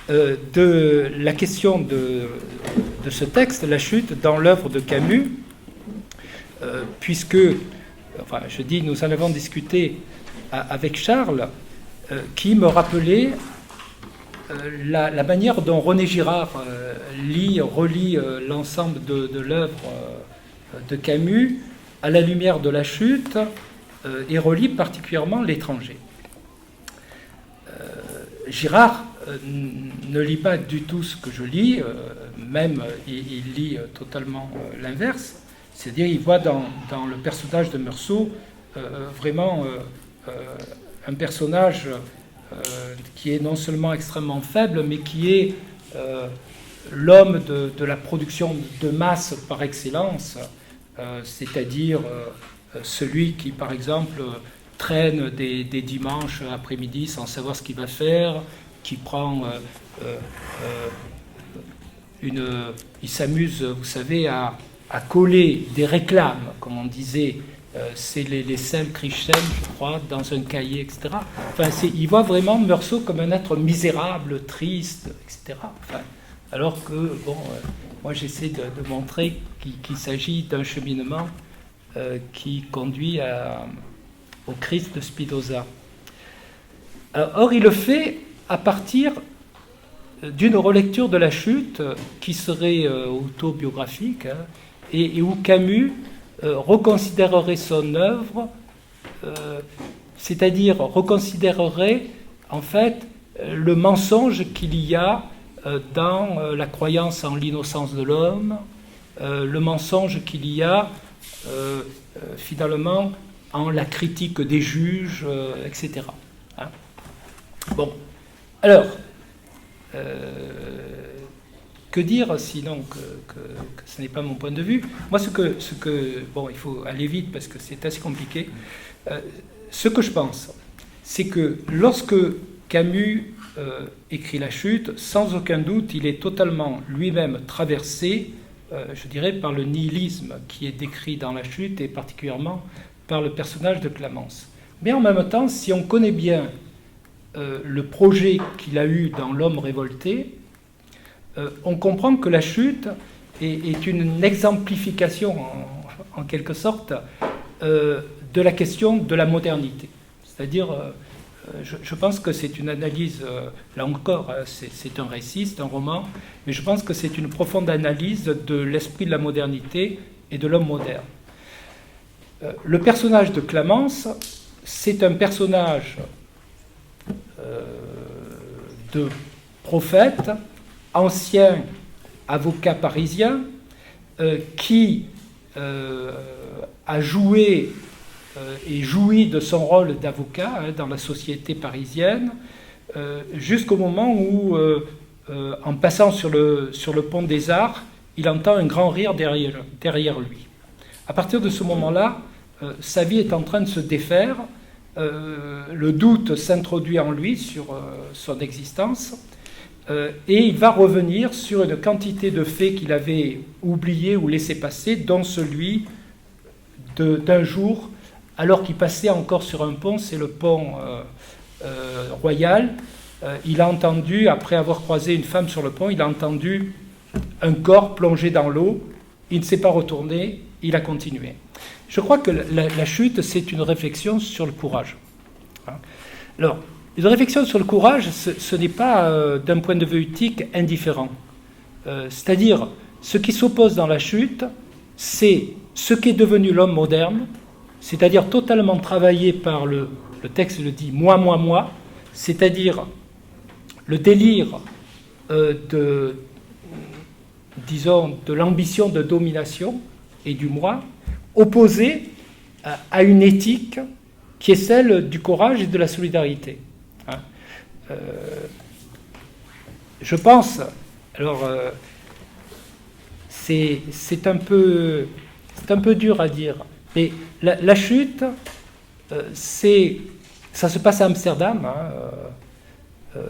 de la question de ce texte, La chute, dans l'œuvre de Camus, puisque, enfin, je dis, nous en avons discuté avec Charles, qui me rappelait la manière dont René Girard relit l'ensemble de l'œuvre de Camus à la lumière de La chute et relit particulièrement L'étranger. Girard ne lit pas du tout ce que je lis, même il lit totalement l'inverse, c'est-à-dire il voit dans le personnage de Meursault vraiment un personnage qui est non seulement extrêmement faible, mais qui est l'homme de la production de masse par excellence, c'est-à-dire celui qui, par exemple, traîne des dimanches après-midi sans savoir ce qu'il va faire, qui prend il s'amuse, vous savez, à coller des réclames, comme on disait, c'est les Sel Christen, je crois, dans un cahier, etc. Enfin, il voit vraiment Meursault comme un être misérable, triste, etc. Enfin, alors que, bon, moi j'essaie de montrer qu'il s'agit d'un cheminement qui conduit au Christ de Spinoza. Or, il le fait à partir d'une relecture de la chute qui serait autobiographique, hein, et où Camus reconsidérerait son œuvre, c'est-à-dire reconsidérerait en fait le mensonge qu'il y a dans la croyance en l'innocence de l'homme, le mensonge qu'il y a finalement en la critique des juges, etc. Hein. Bon, alors, que dire sinon que ce n'est pas mon point de vue. Moi, bon, il faut aller vite parce que c'est assez compliqué. Ce que je pense, c'est que lorsque Camus écrit La Chute, sans aucun doute, il est totalement lui-même traversé, je dirais, par le nihilisme qui est décrit dans La Chute et particulièrement par le personnage de Clamence. Mais en même temps, si on connaît bien le projet qu'il a eu dans L'Homme révolté, on comprend que La Chute est une exemplification, en quelque sorte, de la question de la modernité. C'est-à-dire, je pense que c'est une analyse, là encore, c'est un récit, c'est un roman, mais je pense que c'est une profonde analyse de l'esprit de la modernité et de l'homme moderne. Le personnage de Clamence, c'est un personnage de prophète, ancien avocat parisien, qui a joué et jouit de son rôle d'avocat dans la société parisienne, jusqu'au moment où, en passant sur le pont des Arts, il entend un grand rire derrière lui. À partir de ce moment-là, sa vie est en train de se défaire, le doute s'introduit en lui sur son existence, et il va revenir sur une quantité de faits qu'il avait oubliés ou laissés passer, dont celui d'un jour, alors qu'il passait encore sur un pont, c'est le pont Royal, il a entendu, après avoir croisé une femme sur le pont, il a entendu un corps plongé dans l'eau, il ne s'est pas retourné, il a continué. Je crois que la chute, c'est une réflexion sur le courage. Alors, une réflexion sur le courage, ce n'est pas, d'un point de vue éthique, indifférent. C'est-à-dire, ce qui s'oppose dans la chute, c'est ce qu'est devenu l'homme moderne, c'est-à-dire totalement travaillé par le texte le dit, moi, c'est-à-dire le délire de l'ambition de domination et du moi, opposé à une éthique qui est celle du courage et de la solidarité. Je pense, alors c'est un peu dur à dire, mais la chute, ça se passe à Amsterdam,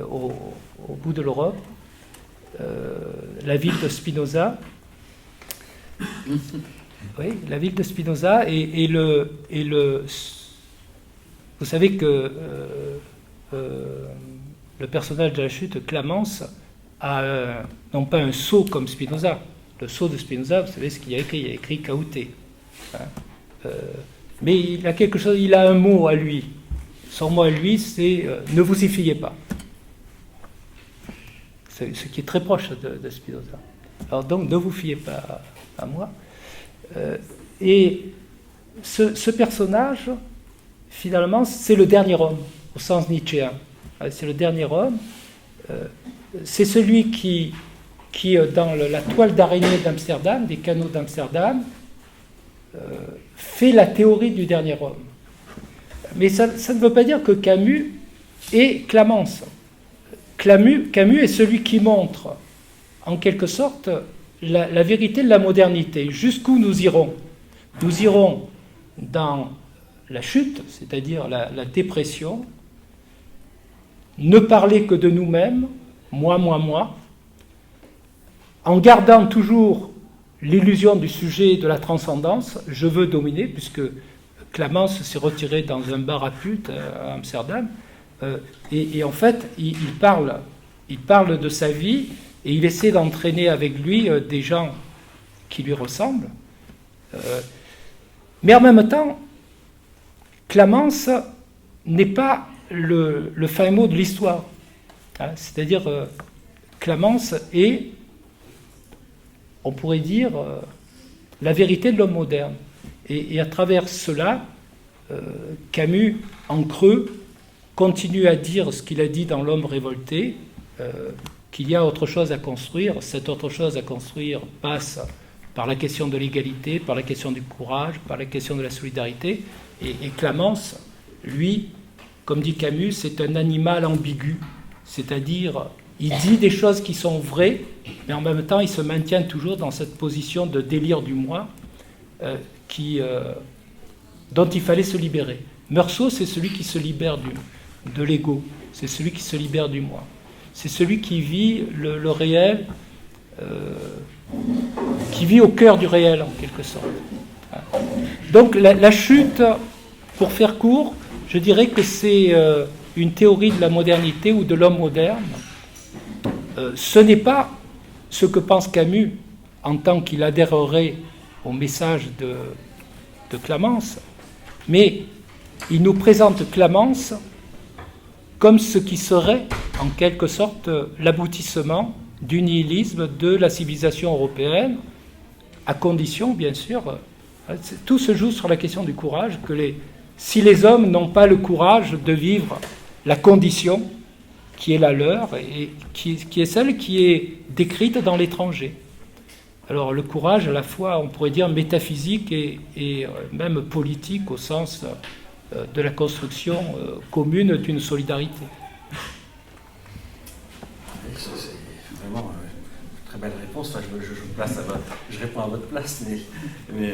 au bout de l'Europe, la ville de Spinoza. Oui, la ville de Spinoza et vous savez que le personnage de la chute, Clamence, a non pas un sceau comme Spinoza. Le sceau de Spinoza, vous savez ce qu'il y a écrit, il y a écrit Caouté. Mais il a quelque chose, il a un mot à lui. Son mot à lui, c'est ne vous y fiez pas. Ce qui est très proche de Spinoza. Alors donc, ne vous fiez pas à moi. Et ce personnage, finalement, c'est le dernier homme, au sens nietzschéen. C'est le dernier homme. C'est celui qui dans la toile d'araignée d'Amsterdam, des canaux d'Amsterdam, fait la théorie du dernier homme. Mais ça ne veut pas dire que Camus est Clamence. Camus est celui qui montre, en quelque sorte, la vérité de la modernité, jusqu'où nous irons. Nous irons dans la chute, c'est-à-dire la dépression, ne parler que de nous-mêmes, moi, en gardant toujours l'illusion du sujet de la transcendance, je veux dominer, puisque Clamence s'est retiré dans un bar à pute à Amsterdam, et en fait, il parle de sa vie, et il essaie d'entraîner avec lui des gens qui lui ressemblent. Mais en même temps, Clamence n'est pas le fin mot de l'histoire. Hein, c'est-à-dire, Clamence est, on pourrait dire, la vérité de l'homme moderne. Et à travers cela, Camus, en creux, continue à dire ce qu'il a dit dans L'homme révolté, qu'il y a autre chose à construire. Cette autre chose à construire passe par la question de l'égalité, par la question du courage, par la question de la solidarité. Et Clamence, lui, comme dit Camus, c'est un animal ambigu. C'est-à-dire, il dit des choses qui sont vraies, mais en même temps, il se maintient toujours dans cette position de délire du moi dont il fallait se libérer. Meursault, c'est celui qui se libère de l'ego. C'est celui qui se libère du moi. C'est celui qui vit le réel, qui vit au cœur du réel, en quelque sorte. Donc, la chute, pour faire court, je dirais que c'est une théorie de la modernité ou de l'homme moderne. Ce n'est pas ce que pense Camus en tant qu'il adhérerait au message de Clamence, mais il nous présente Clamence comme ce qui serait en quelque sorte l'aboutissement du nihilisme de la civilisation européenne, à condition, bien sûr, tout se joue sur la question du courage, si les hommes n'ont pas le courage de vivre la condition qui est la leur et qui est celle qui est décrite dans l'étranger. Alors le courage, à la fois, on pourrait dire métaphysique et même politique au sens de la construction commune d'une solidarité. C'est vraiment une très belle réponse. Enfin, je réponds à votre place, mais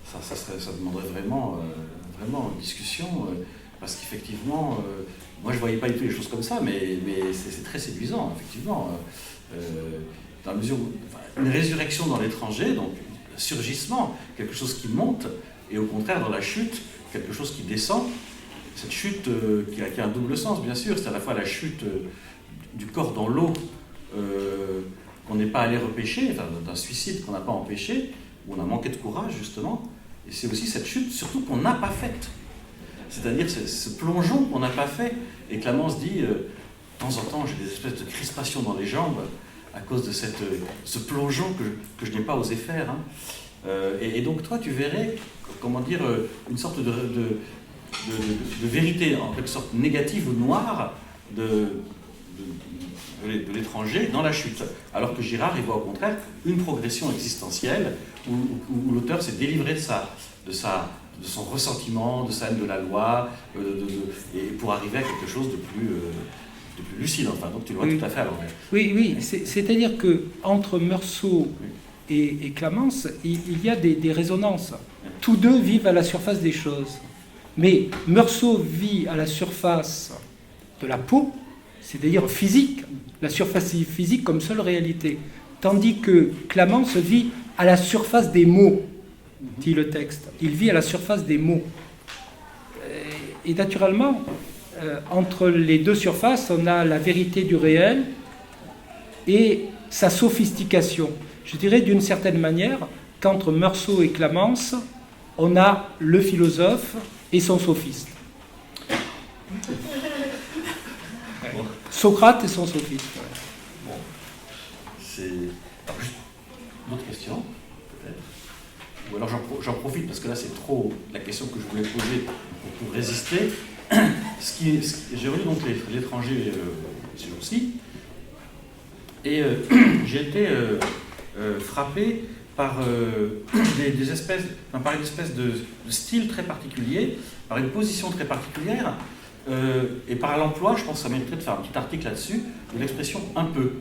ça demanderait vraiment une discussion, parce qu'effectivement, moi je ne voyais pas du tout les choses comme ça, mais c'est très séduisant, effectivement. Dans la mesure où une résurrection dans l'étranger, donc un surgissement, quelque chose qui monte, et au contraire dans la chute, quelque chose qui descend. Cette chute qui a un double sens, bien sûr, c'est à la fois la chute du corps dans l'eau qu'on n'est pas allé repêcher, enfin, d'un suicide qu'on n'a pas empêché, où on a manqué de courage justement, et c'est aussi cette chute surtout qu'on n'a pas faite. C'est-à-dire ce plongeon qu'on n'a pas fait, et Clamence dit, de temps en temps j'ai des espèces de crispations dans les jambes, à cause de ce plongeon que je n'ai pas osé faire. Hein. Et donc toi, tu verrais, comment dire, une sorte de vérité, en quelque sorte négative ou noire de l'étranger dans la chute. Alors que Girard, il voit au contraire une progression existentielle où l'auteur s'est délivré de son ressentiment, de sa haine de la loi, et pour arriver à quelque chose de plus lucide, enfin. Donc tu le vois tout à fait à l'envers. Oui, c'est-à-dire qu'entre Meursault et Clamence, il y a des résonances. Tous deux vivent à la surface des choses. Mais Meursault vit à la surface de la peau, c'est-à-dire physique, la surface physique comme seule réalité. Tandis que Clamence vit à la surface des mots, dit le texte. Il vit à la surface des mots. Et naturellement, entre les deux surfaces, on a la vérité du réel et sa sophistication. Je dirais d'une certaine manière qu'entre Meursault et Clamence, on a le philosophe et son sophiste. Socrate et son sophiste. Bon. C'est... Alors, juste une autre question, peut-être. Ou alors j'en profite, parce que là c'est trop la question que je voulais poser pour résister. J'ai relu donc l'étranger ces jours-ci, et j'ai été frappé par des espèces, par une espèce de style très particulier, par une position très particulière, et par l'emploi, je pense que ça mériterait de faire un petit article là-dessus, de l'expression « un peu ».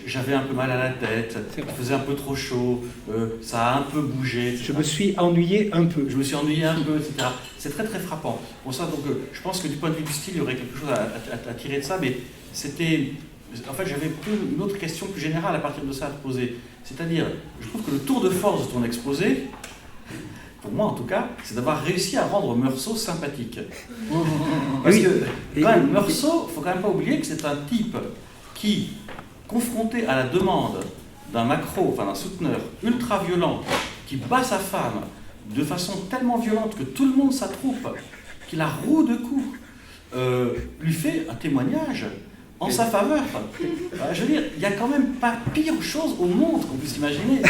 j'avais un peu mal à la tête, il faisait un peu trop chaud, ça a un peu bougé. Je me suis ennuyé un peu. Je me suis ennuyé un peu, etc. C'est très très frappant. Pour ça, donc, je pense que du point de vue du style, il y aurait quelque chose à tirer de ça, mais c'était... En fait, j'avais une autre question plus générale à partir de ça à te poser. C'est-à-dire, je trouve que le tour de force de ton exposé, pour moi en tout cas, c'est d'avoir réussi à rendre Meursault sympathique. Parce que, quand même, Meursault, il ne faut quand même pas oublier que c'est un type qui, confronté à la demande d'un macro, enfin d'un souteneur ultra-violent, qui bat sa femme de façon tellement violente que tout le monde s'attroupe, qu'il la roue de coups, lui fait un témoignage en sa faveur. Je veux dire, il n'y a quand même pas pire chose au monde qu'on puisse imaginer,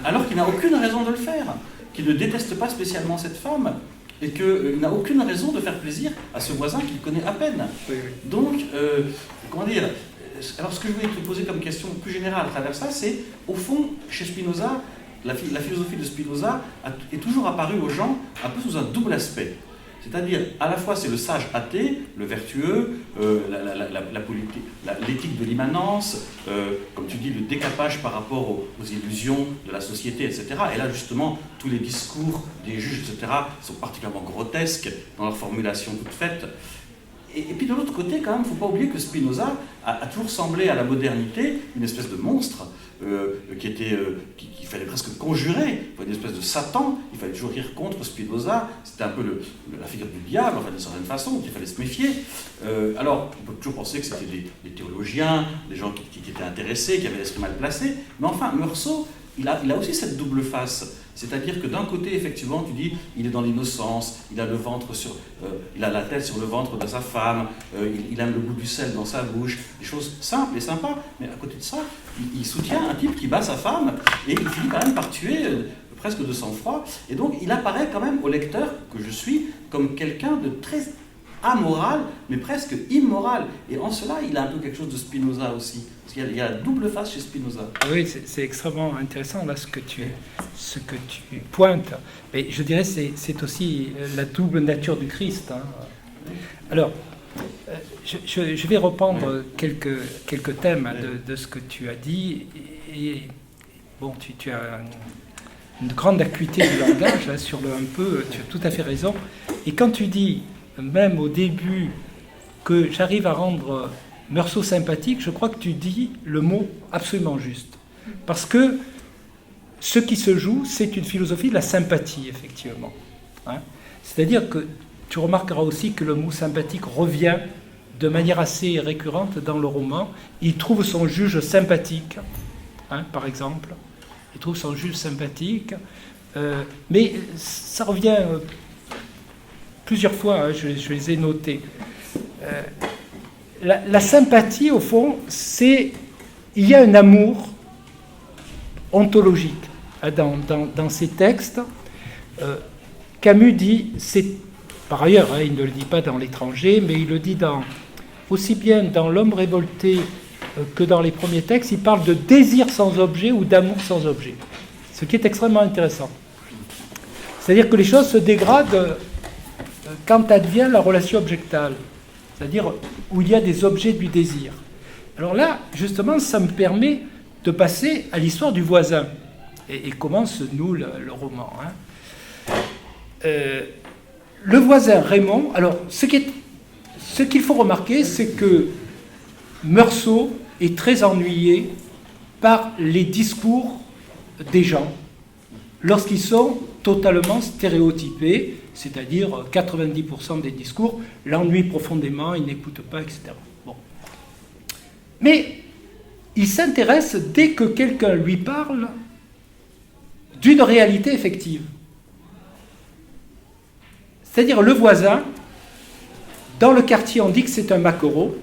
alors qu'il n'a aucune raison de le faire, qu'il ne déteste pas spécialement cette femme, et qu'il n'a aucune raison de faire plaisir à ce voisin qu'il connaît à peine. Donc, comment dire, alors ce que je voulais te poser comme question plus générale à travers ça, c'est, au fond, chez Spinoza, la philosophie de Spinoza est toujours apparue aux gens un peu sous un double aspect. C'est-à-dire, à la fois, c'est le sage athée, le vertueux, l'éthique de l'immanence, comme tu dis, le décapage par rapport aux illusions de la société, etc. Et là, justement, tous les discours des juges, etc., sont particulièrement grotesques dans leur formulation toute faite. Et puis, de l'autre côté, quand même, il ne faut pas oublier que Spinoza a toujours semblé à la modernité une espèce de monstre, qu'il fallait presque conjurer, une espèce de Satan, il fallait toujours rire contre Spinoza, c'était un peu la figure du diable, enfin d'une certaine façon, qu'il fallait se méfier. Alors, on peut toujours penser que c'était des théologiens, des gens qui étaient intéressés, qui avaient l'esprit mal placé, mais enfin, Meursault, il a aussi cette double face. C'est-à-dire que d'un côté, effectivement, tu dis, il est dans l'innocence, il a il a la tête sur le ventre de sa femme, il aime le goût du sel dans sa bouche, des choses simples et sympas, mais à côté de ça, il soutient un type qui bat sa femme, et il finit quand même par tuer presque de sang-froid, et donc il apparaît quand même au lecteur que je suis comme quelqu'un de très amoral, mais presque immoral, et en cela, il a un peu quelque chose de Spinoza aussi. Il y a la double face chez Spinoza. Oui, c'est extrêmement intéressant là ce que tu pointes. Mais je dirais c'est aussi la double nature du Christ. Hein. Alors, je vais reprendre quelques thèmes de ce que tu as dit. Et bon, tu as une grande acuité du langage là, sur tu as tout à fait raison. Et quand tu dis, même au début, que j'arrive à rendre Meursault sympathique, je crois que tu dis le mot absolument juste. Parce que ce qui se joue, c'est une philosophie de la sympathie, effectivement. Hein. C'est-à-dire que tu remarqueras aussi que le mot sympathique revient de manière assez récurrente dans le roman. Il trouve son juge sympathique, hein, par exemple. Il trouve son juge sympathique. Mais ça revient plusieurs fois, hein, je les ai notés. La sympathie, au fond, il y a un amour ontologique dans ces textes. Camus dit, par ailleurs, hein, il ne le dit pas dans L'Étranger, mais il le dit aussi bien dans L'Homme révolté que dans les premiers textes, il parle de désir sans objet ou d'amour sans objet, ce qui est extrêmement intéressant. C'est-à-dire que les choses se dégradent quand advient la relation objectale, c'est-à-dire où il y a des objets du désir. Alors là, justement, ça me permet de passer à l'histoire du voisin. Et commence, nous, le roman. Hein. Le voisin Raymond, alors, ce qu'il faut remarquer, c'est que Meursault est très ennuyé par les discours des gens, lorsqu'ils sont totalement stéréotypés, c'est-à-dire 90% des discours l'ennuient profondément, il n'écoute pas, etc. Bon. Mais il s'intéresse dès que quelqu'un lui parle d'une réalité effective. C'est-à-dire le voisin, dans le quartier on dit que c'est un maquereau,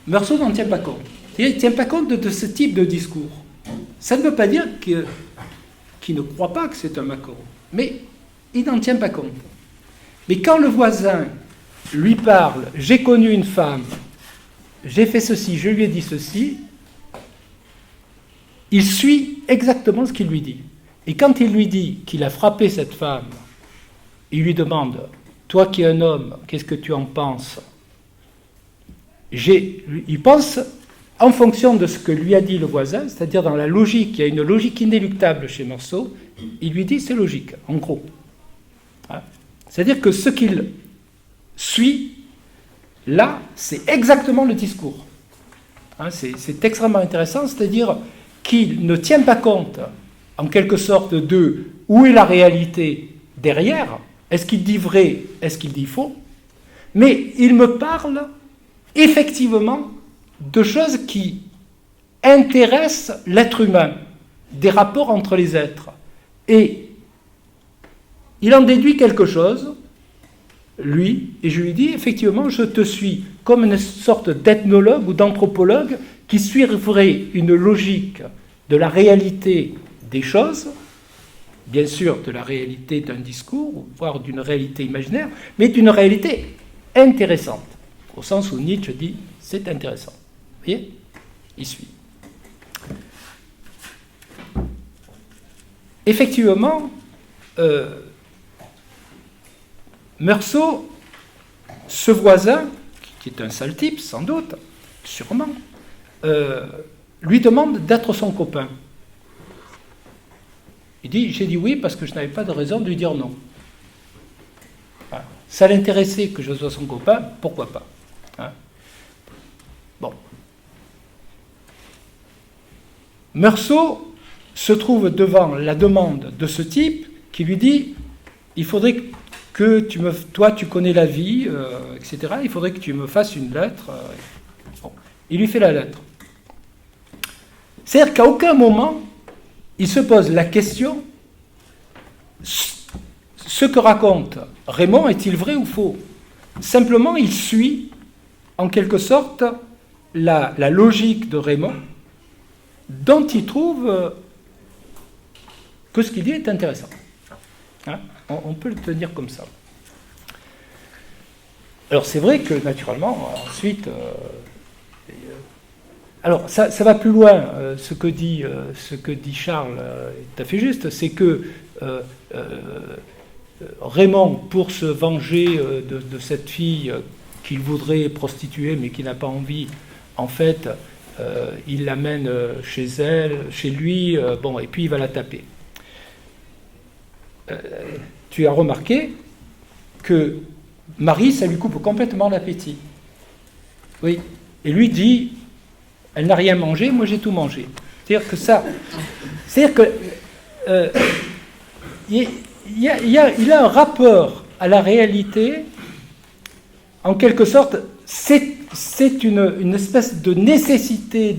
Meursault n'en tient pas compte. Il ne tient pas compte de ce type de discours. Ça ne veut pas dire qu'il ne croit pas que c'est un maquereau, mais il n'en tient pas compte. Mais quand le voisin lui parle, j'ai connu une femme, j'ai fait ceci, je lui ai dit ceci, il suit exactement ce qu'il lui dit. Et quand il lui dit qu'il a frappé cette femme, il lui demande, toi qui es un homme, qu'est-ce que tu en penses ? il pense en fonction de ce que lui a dit le voisin, c'est-à-dire dans la logique, il y a une logique inéluctable chez Meursault, il lui dit c'est logique, en gros. Hein? C'est-à-dire que ce qu'il suit, là, c'est exactement le discours. Hein, c'est extrêmement intéressant, c'est-à-dire qu'il ne tient pas compte, en quelque sorte, de où est la réalité derrière, est-ce qu'il dit vrai, est-ce qu'il dit faux, mais il me parle effectivement de choses qui intéressent l'être humain, des rapports entre les êtres. Et il en déduit quelque chose, lui, et je lui dis, effectivement, je te suis comme une sorte d'ethnologue ou d'anthropologue qui suivrait une logique de la réalité des choses, bien sûr de la réalité d'un discours, voire d'une réalité imaginaire, mais d'une réalité intéressante, au sens où Nietzsche dit, c'est intéressant. Vous voyez ? Il suit. Effectivement, Meursault, ce voisin, qui est un sale type, sans doute, sûrement, lui demande d'être son copain. Il dit, j'ai dit oui parce que je n'avais pas de raison de lui dire non. Voilà. Ça l'intéressait que je sois son copain, pourquoi pas. Hein? Bon. Meursault se trouve devant la demande de ce type qui lui dit, il faudrait que toi tu connais la vie, etc. Il faudrait que tu me fasses une lettre. Bon. Il lui fait la lettre. C'est-à-dire qu'à aucun moment, il se pose la question, ce que raconte Raymond est-il vrai ou faux ? Simplement, il suit, en quelque sorte, la logique de Raymond, dont il trouve que ce qu'il dit est intéressant. Hein ? On peut le tenir comme ça. Alors c'est vrai que, naturellement, ensuite... alors ça va plus loin, ce que dit Charles est tout à fait juste, c'est que Raymond, pour se venger de cette fille qu'il voudrait prostituer mais qui n'a pas envie, en fait, il l'amène chez elle, chez lui, bon, et puis il va la taper. Tu as remarqué que Marie, ça lui coupe complètement l'appétit. Oui. Et lui dit, elle n'a rien mangé, moi j'ai tout mangé. C'est-à-dire que ça... C'est-à-dire que... il a un rapport à la réalité, en quelque sorte, c'est une espèce de nécessité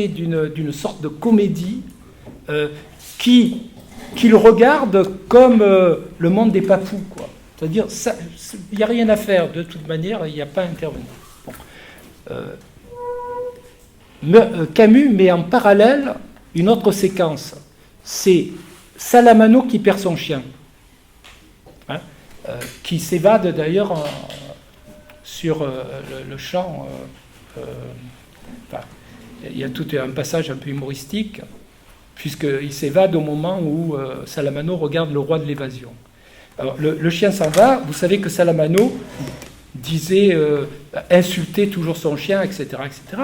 d'une sorte de comédie qu'il regarde comme le monde des papous, quoi. C'est-à-dire, il n'y a rien à faire, de toute manière, il n'y a pas à intervenir. Bon. Camus met en parallèle une autre séquence. C'est Salamano qui perd son chien, hein, qui s'évade d'ailleurs sur le champ. Enfin, il y a tout un passage un peu humoristique, puisqu'il s'évade au moment où Salamano regarde le roi de l'évasion. Alors, le chien s'en va. Vous savez que Salamano disait insulter toujours son chien, etc., etc.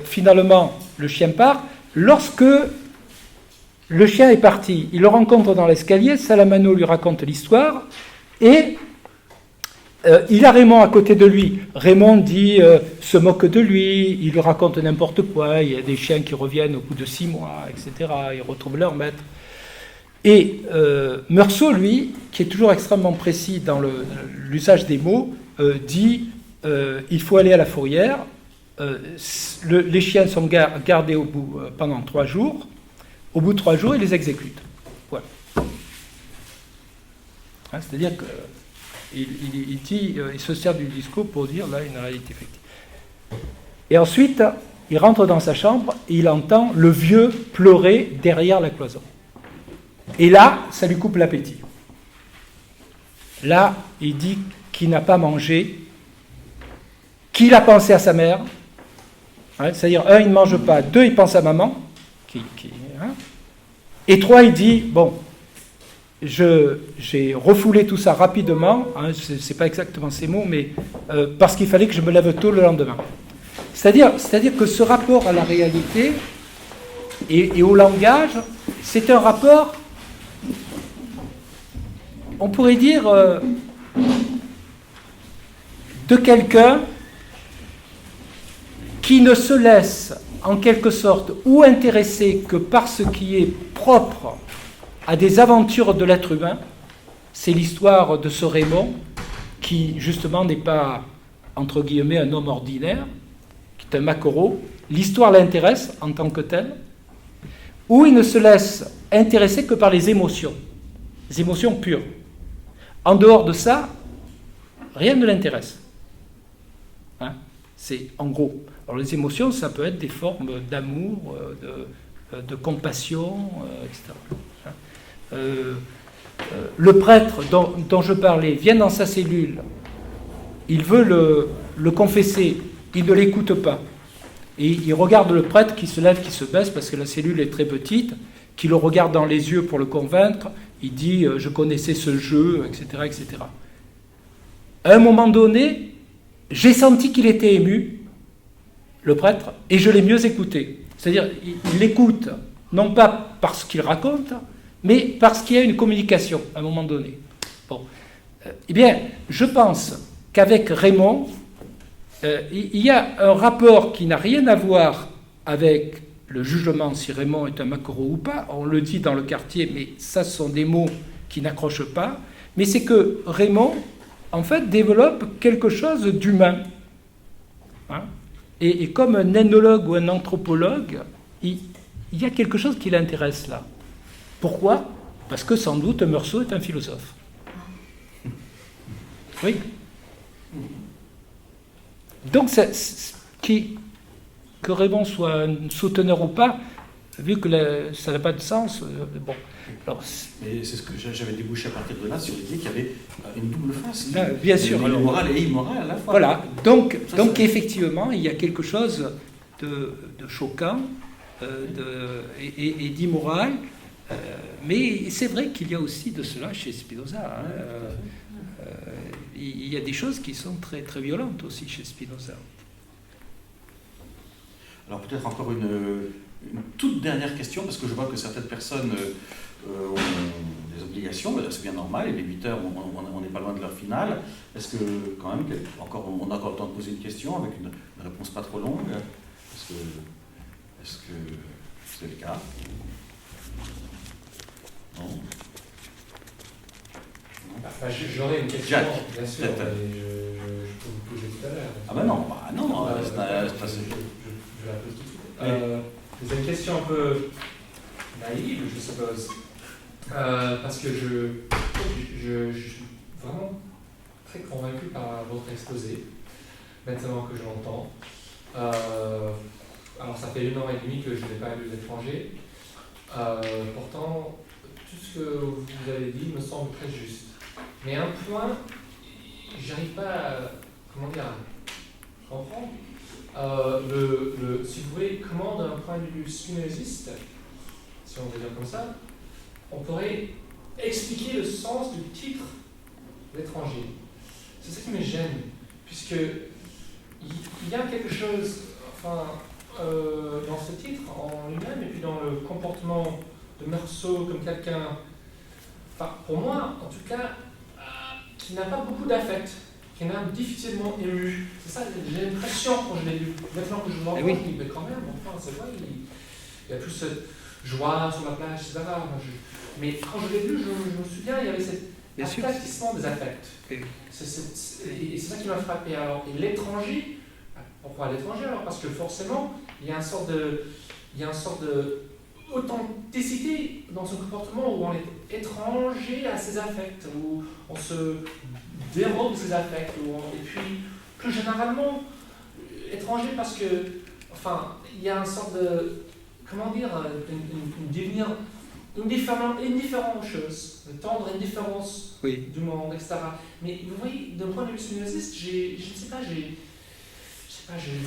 Finalement, le chien part. Lorsque le chien est parti, il le rencontre dans l'escalier, Salamano lui raconte l'histoire, et il a Raymond à côté de lui. Raymond dit, se moque de lui, il lui raconte n'importe quoi, il y a des chiens qui reviennent au bout de 6 mois, etc., ils retrouvent leur maître. Et Meursault, lui, qui est toujours extrêmement précis dans l'usage des mots, dit, il faut aller à la fourrière. Les chiens sont gardés pendant 3 jours. Au bout de 3 jours, il les exécute. Voilà. Hein, c'est-à-dire qu'il se sert du discours pour dire là une réalité effective. Et ensuite, il rentre dans sa chambre et il entend le vieux pleurer derrière la cloison. Et là, ça lui coupe l'appétit. Là, il dit qu'il n'a pas mangé, qu'il a pensé à sa mère. Hein, c'est-à-dire, 1, il ne mange pas, 2, il pense à maman, hein, et 3, il dit, bon, j'ai refoulé tout ça rapidement, hein, c'est pas exactement ces mots, mais parce qu'il fallait que je me lève tôt le lendemain. C'est-à-dire que ce rapport à la réalité et au langage, c'est un rapport, on pourrait dire, de quelqu'un qui ne se laisse en quelque sorte ou intéresser que par ce qui est propre à des aventures de l'être humain. C'est l'histoire de ce Raymond qui justement n'est pas, entre guillemets, un homme ordinaire, qui est un maquereau. L'histoire l'intéresse en tant que telle, ou il ne se laisse intéresser que par les émotions pures. En dehors de ça, rien ne l'intéresse. Hein? C'est en gros. Alors les émotions, ça peut être des formes d'amour, de compassion, etc. Le prêtre dont je parlais vient dans sa cellule, il veut le confesser, il ne l'écoute pas. Et il regarde le prêtre qui se lève, qui se baisse, parce que la cellule est très petite, qui le regarde dans les yeux pour le convaincre, il dit « je connaissais ce jeu », etc., etc. À un moment donné, j'ai senti qu'il était ému, le prêtre, et je l'ai mieux écouté. C'est-à-dire, il l'écoute, non pas parce qu'il raconte, mais parce qu'il y a une communication, à un moment donné. Bon. Eh bien, je pense qu'avec Raymond, il y a un rapport qui n'a rien à voir avec le jugement, si Raymond est un maquereau ou pas. On le dit dans le quartier, mais ça, ce sont des mots qui n'accrochent pas. Mais c'est que Raymond, en fait, développe quelque chose d'humain. Hein? Et comme un ethnologue ou un anthropologue, il y a quelque chose qui l'intéresse là. Pourquoi ? Parce que sans doute Meursault est un philosophe. Oui. Donc, que Raymond soit un souteneur ou pas, vu que ça n'a pas de sens, bon. Alors, mais c'est ce que j'avais débouché à partir de là sur l'idée qu'il y avait une double face. Bien sûr. Moral et immoral à la fois. Voilà. Donc effectivement, il y a quelque chose de choquant et d'immoral. Mais c'est vrai qu'il y a aussi de cela chez Spinoza. Hein. Il y a des choses qui sont très, très violentes aussi chez Spinoza. Alors peut-être encore une toute dernière question, parce que je vois que certaines personnes ont des obligations, c'est bien normal, il est 8 heures, on n'est pas loin de l'heure finale. Est-ce que quand même, on a encore le temps de poser une question avec une réponse pas trop longue? Est-ce que c'est le cas? Non. Enfin, j'aurais une question, Jacques, bien sûr, mais je peux vous poser tout à l'heure. Ah ben non, je la pose tout de suite. C'est une question un peu naïve, je suppose, parce que je suis vraiment très convaincu par votre exposé, maintenant que je l'entends. Alors ça fait 1 an et demi que je n'ai pas lu l'étranger. Pourtant, tout ce que vous avez dit me semble très juste. Mais un point, j'arrive pas à, comprendre. Si vous voulez, comment d'un point de vue spinoziste, si on veut dire comme ça, on pourrait expliquer le sens du titre l'étranger. C'est ça qui me gêne, puisque il y a quelque chose, dans ce titre en lui-même, et puis dans le comportement de Meursault comme quelqu'un, pour moi en tout cas, qui n'a pas beaucoup d'affect, qui n'a difficilement ému. C'est ça, j'ai l'impression quand je l'ai lu. Maintenant que je l'entends, je me dis, mais quand même, c'est vrai, il y a toute cette joie sur la plage, etc. Mais quand je l'ai lu, je me souviens, il y avait cet aplatissement des affects. Et c'est ça qui m'a frappé. Alors, et l'étranger, pourquoi l'étranger alors? Parce que forcément, il y a une sorte de authenticité dans son comportement où on est étranger à ses affects, où on se dérobe ses affects, et puis plus généralement étranger parce que, il y a une sorte de, une indifférent aux choses, une tendre indifférence du monde, etc. Mais vous voyez, d'un point de vue spinoziste, j'ai du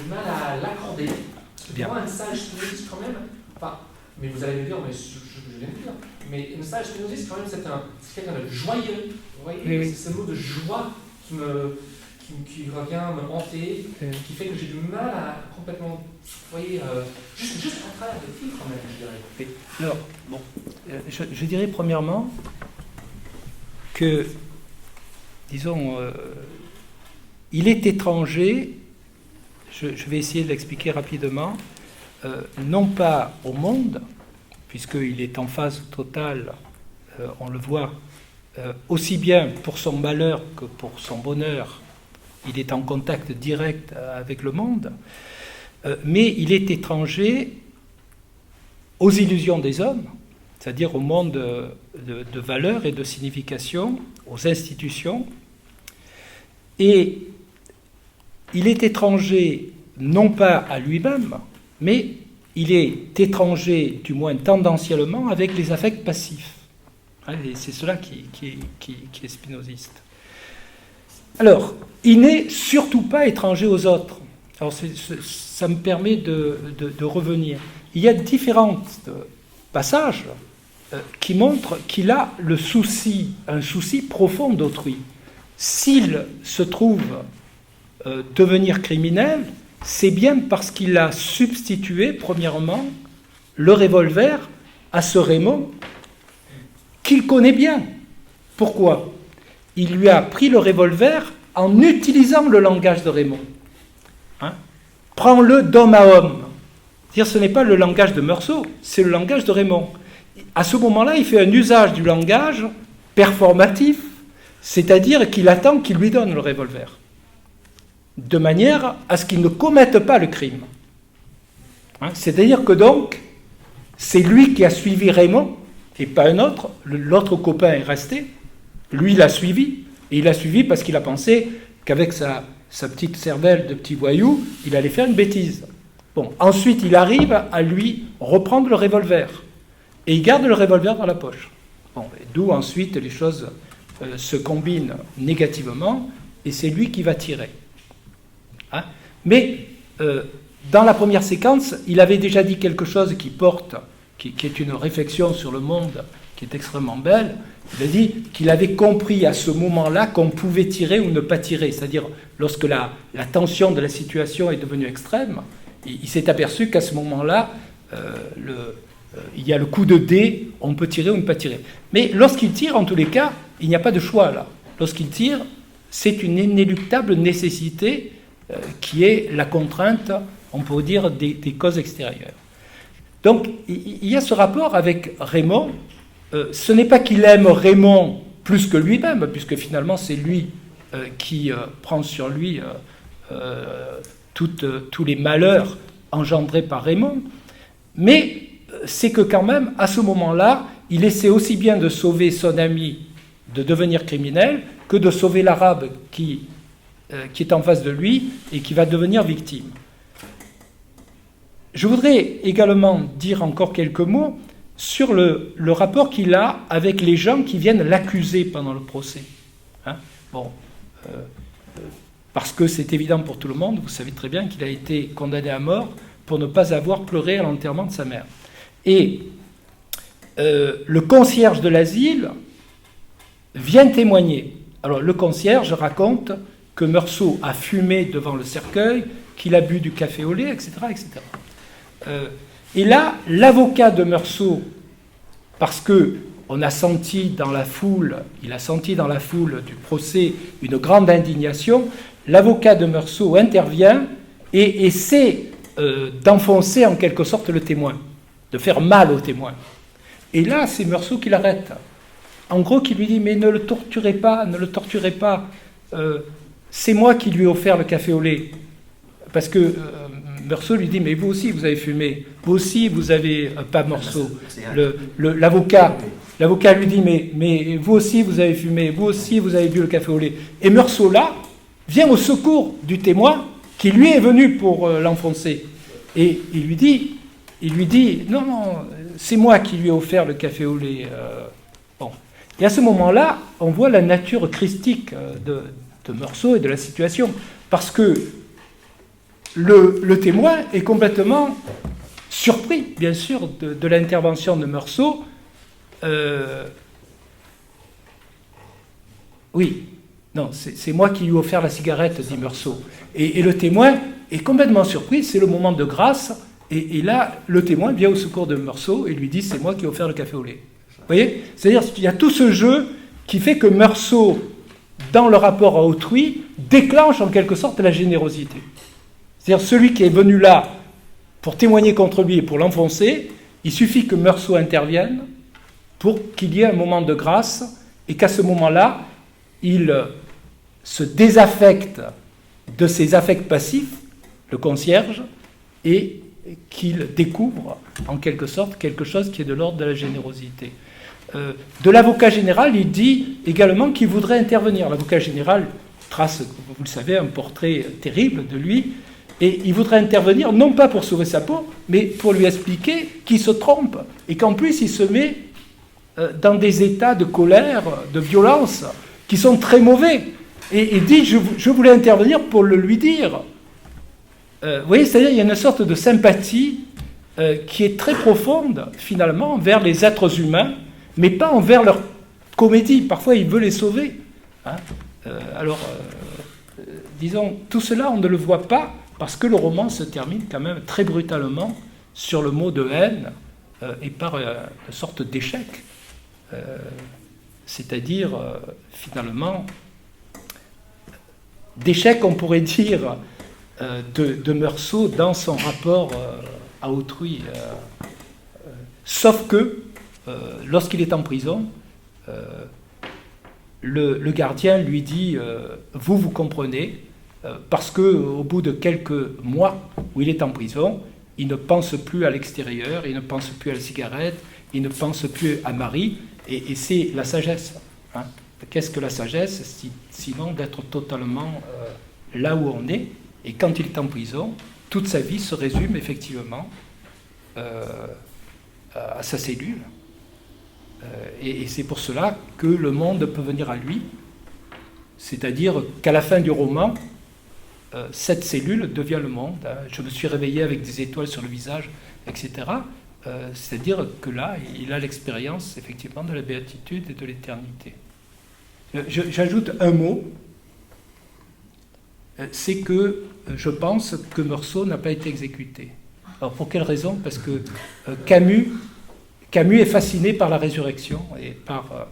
mal à l'accorder. Parce que pour moi, un sage spinoziste quand même, Mais vous allez me dire, mais je viens de dire, mais le sage spinoziste, quand même, c'est quelqu'un de joyeux. Vous voyez, oui. c'est ce mot de joie qui revient me hanter, qui fait que j'ai du mal à complètement, vous voyez, juste en travers de titre, quand même, je dirais. Oui. Alors, bon, je dirais premièrement que, disons, il est étranger, je vais essayer de l'expliquer rapidement, non pas au monde, puisqu'il est en phase totale, on le voit, aussi bien pour son malheur que pour son bonheur, il est en contact direct avec le monde, mais il est étranger aux illusions des hommes, c'est-à-dire au monde de valeurs et de signification, aux institutions, et il est étranger non pas à lui-même, mais il est étranger, du moins tendanciellement, avec les affects passifs. Et c'est cela qui est spinoziste. Alors, il n'est surtout pas étranger aux autres. Alors, ça me permet de revenir. Il y a différents passages qui montrent qu'il a un souci profond d'autrui. S'il se trouve devenir criminel, c'est bien parce qu'il a substitué, premièrement, le revolver à ce Raymond qu'il connaît bien. Pourquoi ? Il lui a pris le revolver en utilisant le langage de Raymond. Prends-le d'homme à homme. C'est-à-dire, ce n'est pas le langage de Meursault, c'est le langage de Raymond. À ce moment-là, il fait un usage du langage performatif, c'est-à-dire qu'il attend qu'il lui donne le revolver, de manière à ce qu'il ne commette pas le crime. C'est-à-dire que donc, c'est lui qui a suivi Raymond, et pas un autre. L'autre copain est resté, lui il a suivi, et il a suivi parce qu'il a pensé qu'avec sa petite cervelle de petit voyou, il allait faire une bêtise. Bon, ensuite il arrive à lui reprendre le revolver, et il garde le revolver dans la poche. Bon, d'où ensuite les choses se combinent négativement, et c'est lui qui va tirer. Mais dans la première séquence, il avait déjà dit quelque chose qui est une réflexion sur le monde qui est extrêmement belle. Il a dit qu'il avait compris à ce moment-là qu'on pouvait tirer ou ne pas tirer. C'est-à-dire, lorsque la tension de la situation est devenue extrême, il s'est aperçu qu'à ce moment-là, il y a le coup de dé, on peut tirer ou ne pas tirer. Mais lorsqu'il tire, en tous les cas, il n'y a pas de choix là. Lorsqu'il tire, c'est une inéluctable nécessité qui est la contrainte, on peut dire, des causes extérieures. Donc, il y a ce rapport avec Raymond. Ce n'est pas qu'il aime Raymond plus que lui-même, puisque finalement, c'est lui qui prend sur lui tous les malheurs engendrés par Raymond, mais c'est que quand même, à ce moment-là, il essaie aussi bien de sauver son ami de devenir criminel que de sauver l'arabe qui est en face de lui et qui va devenir victime. Je voudrais également dire encore quelques mots sur le rapport qu'il a avec les gens qui viennent l'accuser pendant le procès. Parce que c'est évident pour tout le monde, vous savez très bien qu'il a été condamné à mort pour ne pas avoir pleuré à l'enterrement de sa mère. Et le concierge de l'asile vient témoigner. Alors le concierge raconte que Meursault a fumé devant le cercueil, qu'il a bu du café au lait, etc. etc. Et là, l'avocat de Meursault, parce qu'on a senti dans la foule, il a senti dans la foule du procès une grande indignation, l'avocat de Meursault intervient et essaie d'enfoncer en quelque sorte le témoin, de faire mal au témoin. Et là, c'est Meursault qui l'arrête. En gros, qui lui dit « Mais ne le torturez pas, ne le torturez pas. C'est moi qui lui ai offert le café au lait. » Parce que Meursault lui dit « Mais vous aussi, vous avez fumé. Vous aussi, vous avez... pas Meursault. L'avocat lui dit « Mais vous aussi, vous avez fumé. Vous aussi, vous avez bu le café au lait. » Et Meursault, là, vient au secours du témoin qui, lui, est venu pour l'enfoncer. Et il lui dit « Non, c'est moi qui lui ai offert le café au lait. » Bon. Et à ce moment-là, on voit la nature christique de Meursault et de la situation. Parce que le témoin est complètement surpris, bien sûr, de l'intervention de Meursault. Oui, non, c'est moi qui lui ai offert la cigarette, dit Meursault. Et le témoin est complètement surpris, c'est le moment de grâce, et là, le témoin vient au secours de Meursault et lui dit, c'est moi qui ai offert le café au lait. Vous voyez? C'est-à-dire qu'il y a tout ce jeu qui fait que Meursault, dans le rapport à autrui, déclenche en quelque sorte la générosité. C'est-à-dire celui qui est venu là pour témoigner contre lui et pour l'enfoncer, il suffit que Meursault intervienne pour qu'il y ait un moment de grâce et qu'à ce moment-là, il se désaffecte de ses affects passifs, le concierge, et qu'il découvre en quelque sorte quelque chose qui est de l'ordre de la générosité. De l'avocat général, il dit également qu'il voudrait intervenir. L'avocat général trace, vous le savez, un portrait terrible de lui, et il voudrait intervenir non pas pour sauver sa peau, mais pour lui expliquer qu'il se trompe, et qu'en plus il se met dans des états de colère, de violence, qui sont très mauvais. Et il dit, je voulais intervenir pour le lui dire. Vous voyez, c'est-à-dire qu'il y a une sorte de sympathie qui est très profonde, finalement, envers les êtres humains, mais pas envers leur comédie. Parfois, il veut les sauver. Hein. Disons, tout cela, on ne le voit pas, parce que le roman se termine quand même très brutalement sur le mot de haine et par une sorte d'échec. C'est-à-dire, finalement, d'échec, on pourrait dire, de Meursault dans son rapport à autrui. Sauf que, lorsqu'il est en prison, le gardien lui dit « vous comprenez », parce qu'au bout de quelques mois où il est en prison, il ne pense plus à l'extérieur, il ne pense plus à la cigarette, il ne pense plus à Marie, et c'est la sagesse. Hein. Qu'est-ce que la sagesse, sinon d'être totalement là où on est? Et quand il est en prison, toute sa vie se résume effectivement à sa cellule. Et c'est pour cela que le monde peut venir à lui. C'est-à-dire qu'à la fin du roman, cette cellule devient le monde. Hein. Je me suis réveillé avec des étoiles sur le visage, etc. C'est-à-dire que là, il a l'expérience effectivement de la béatitude et de l'éternité. J'ajoute un mot, c'est que je pense que Meursault n'a pas été exécuté. Alors pour quelle raison? Parce que Camus est fasciné par la résurrection et par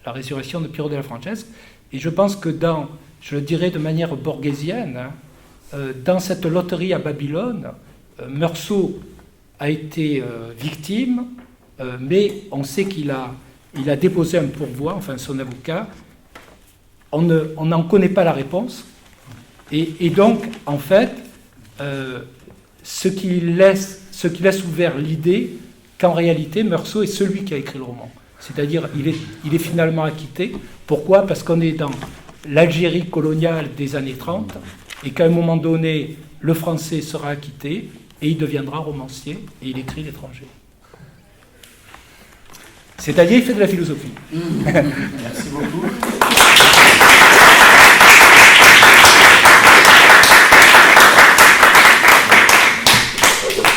la résurrection de Piero della Francesca, et je pense que je le dirais de manière borghésienne, hein, dans cette loterie à Babylone, Meursault a été victime, mais on sait qu'il a déposé un pourvoi, enfin son avocat. On n'en connaît pas la réponse. Et donc, en fait, ce qui laisse ouvert l'idée qu'en réalité, Meursault est celui qui a écrit le roman. C'est-à-dire, il est finalement acquitté. Pourquoi? Parce qu'on est dans l'Algérie coloniale des années 30, et qu'à un moment donné, le français sera acquitté, et il deviendra romancier, et il écrit l'étranger. C'est-à-dire, il fait de la philosophie. Merci beaucoup.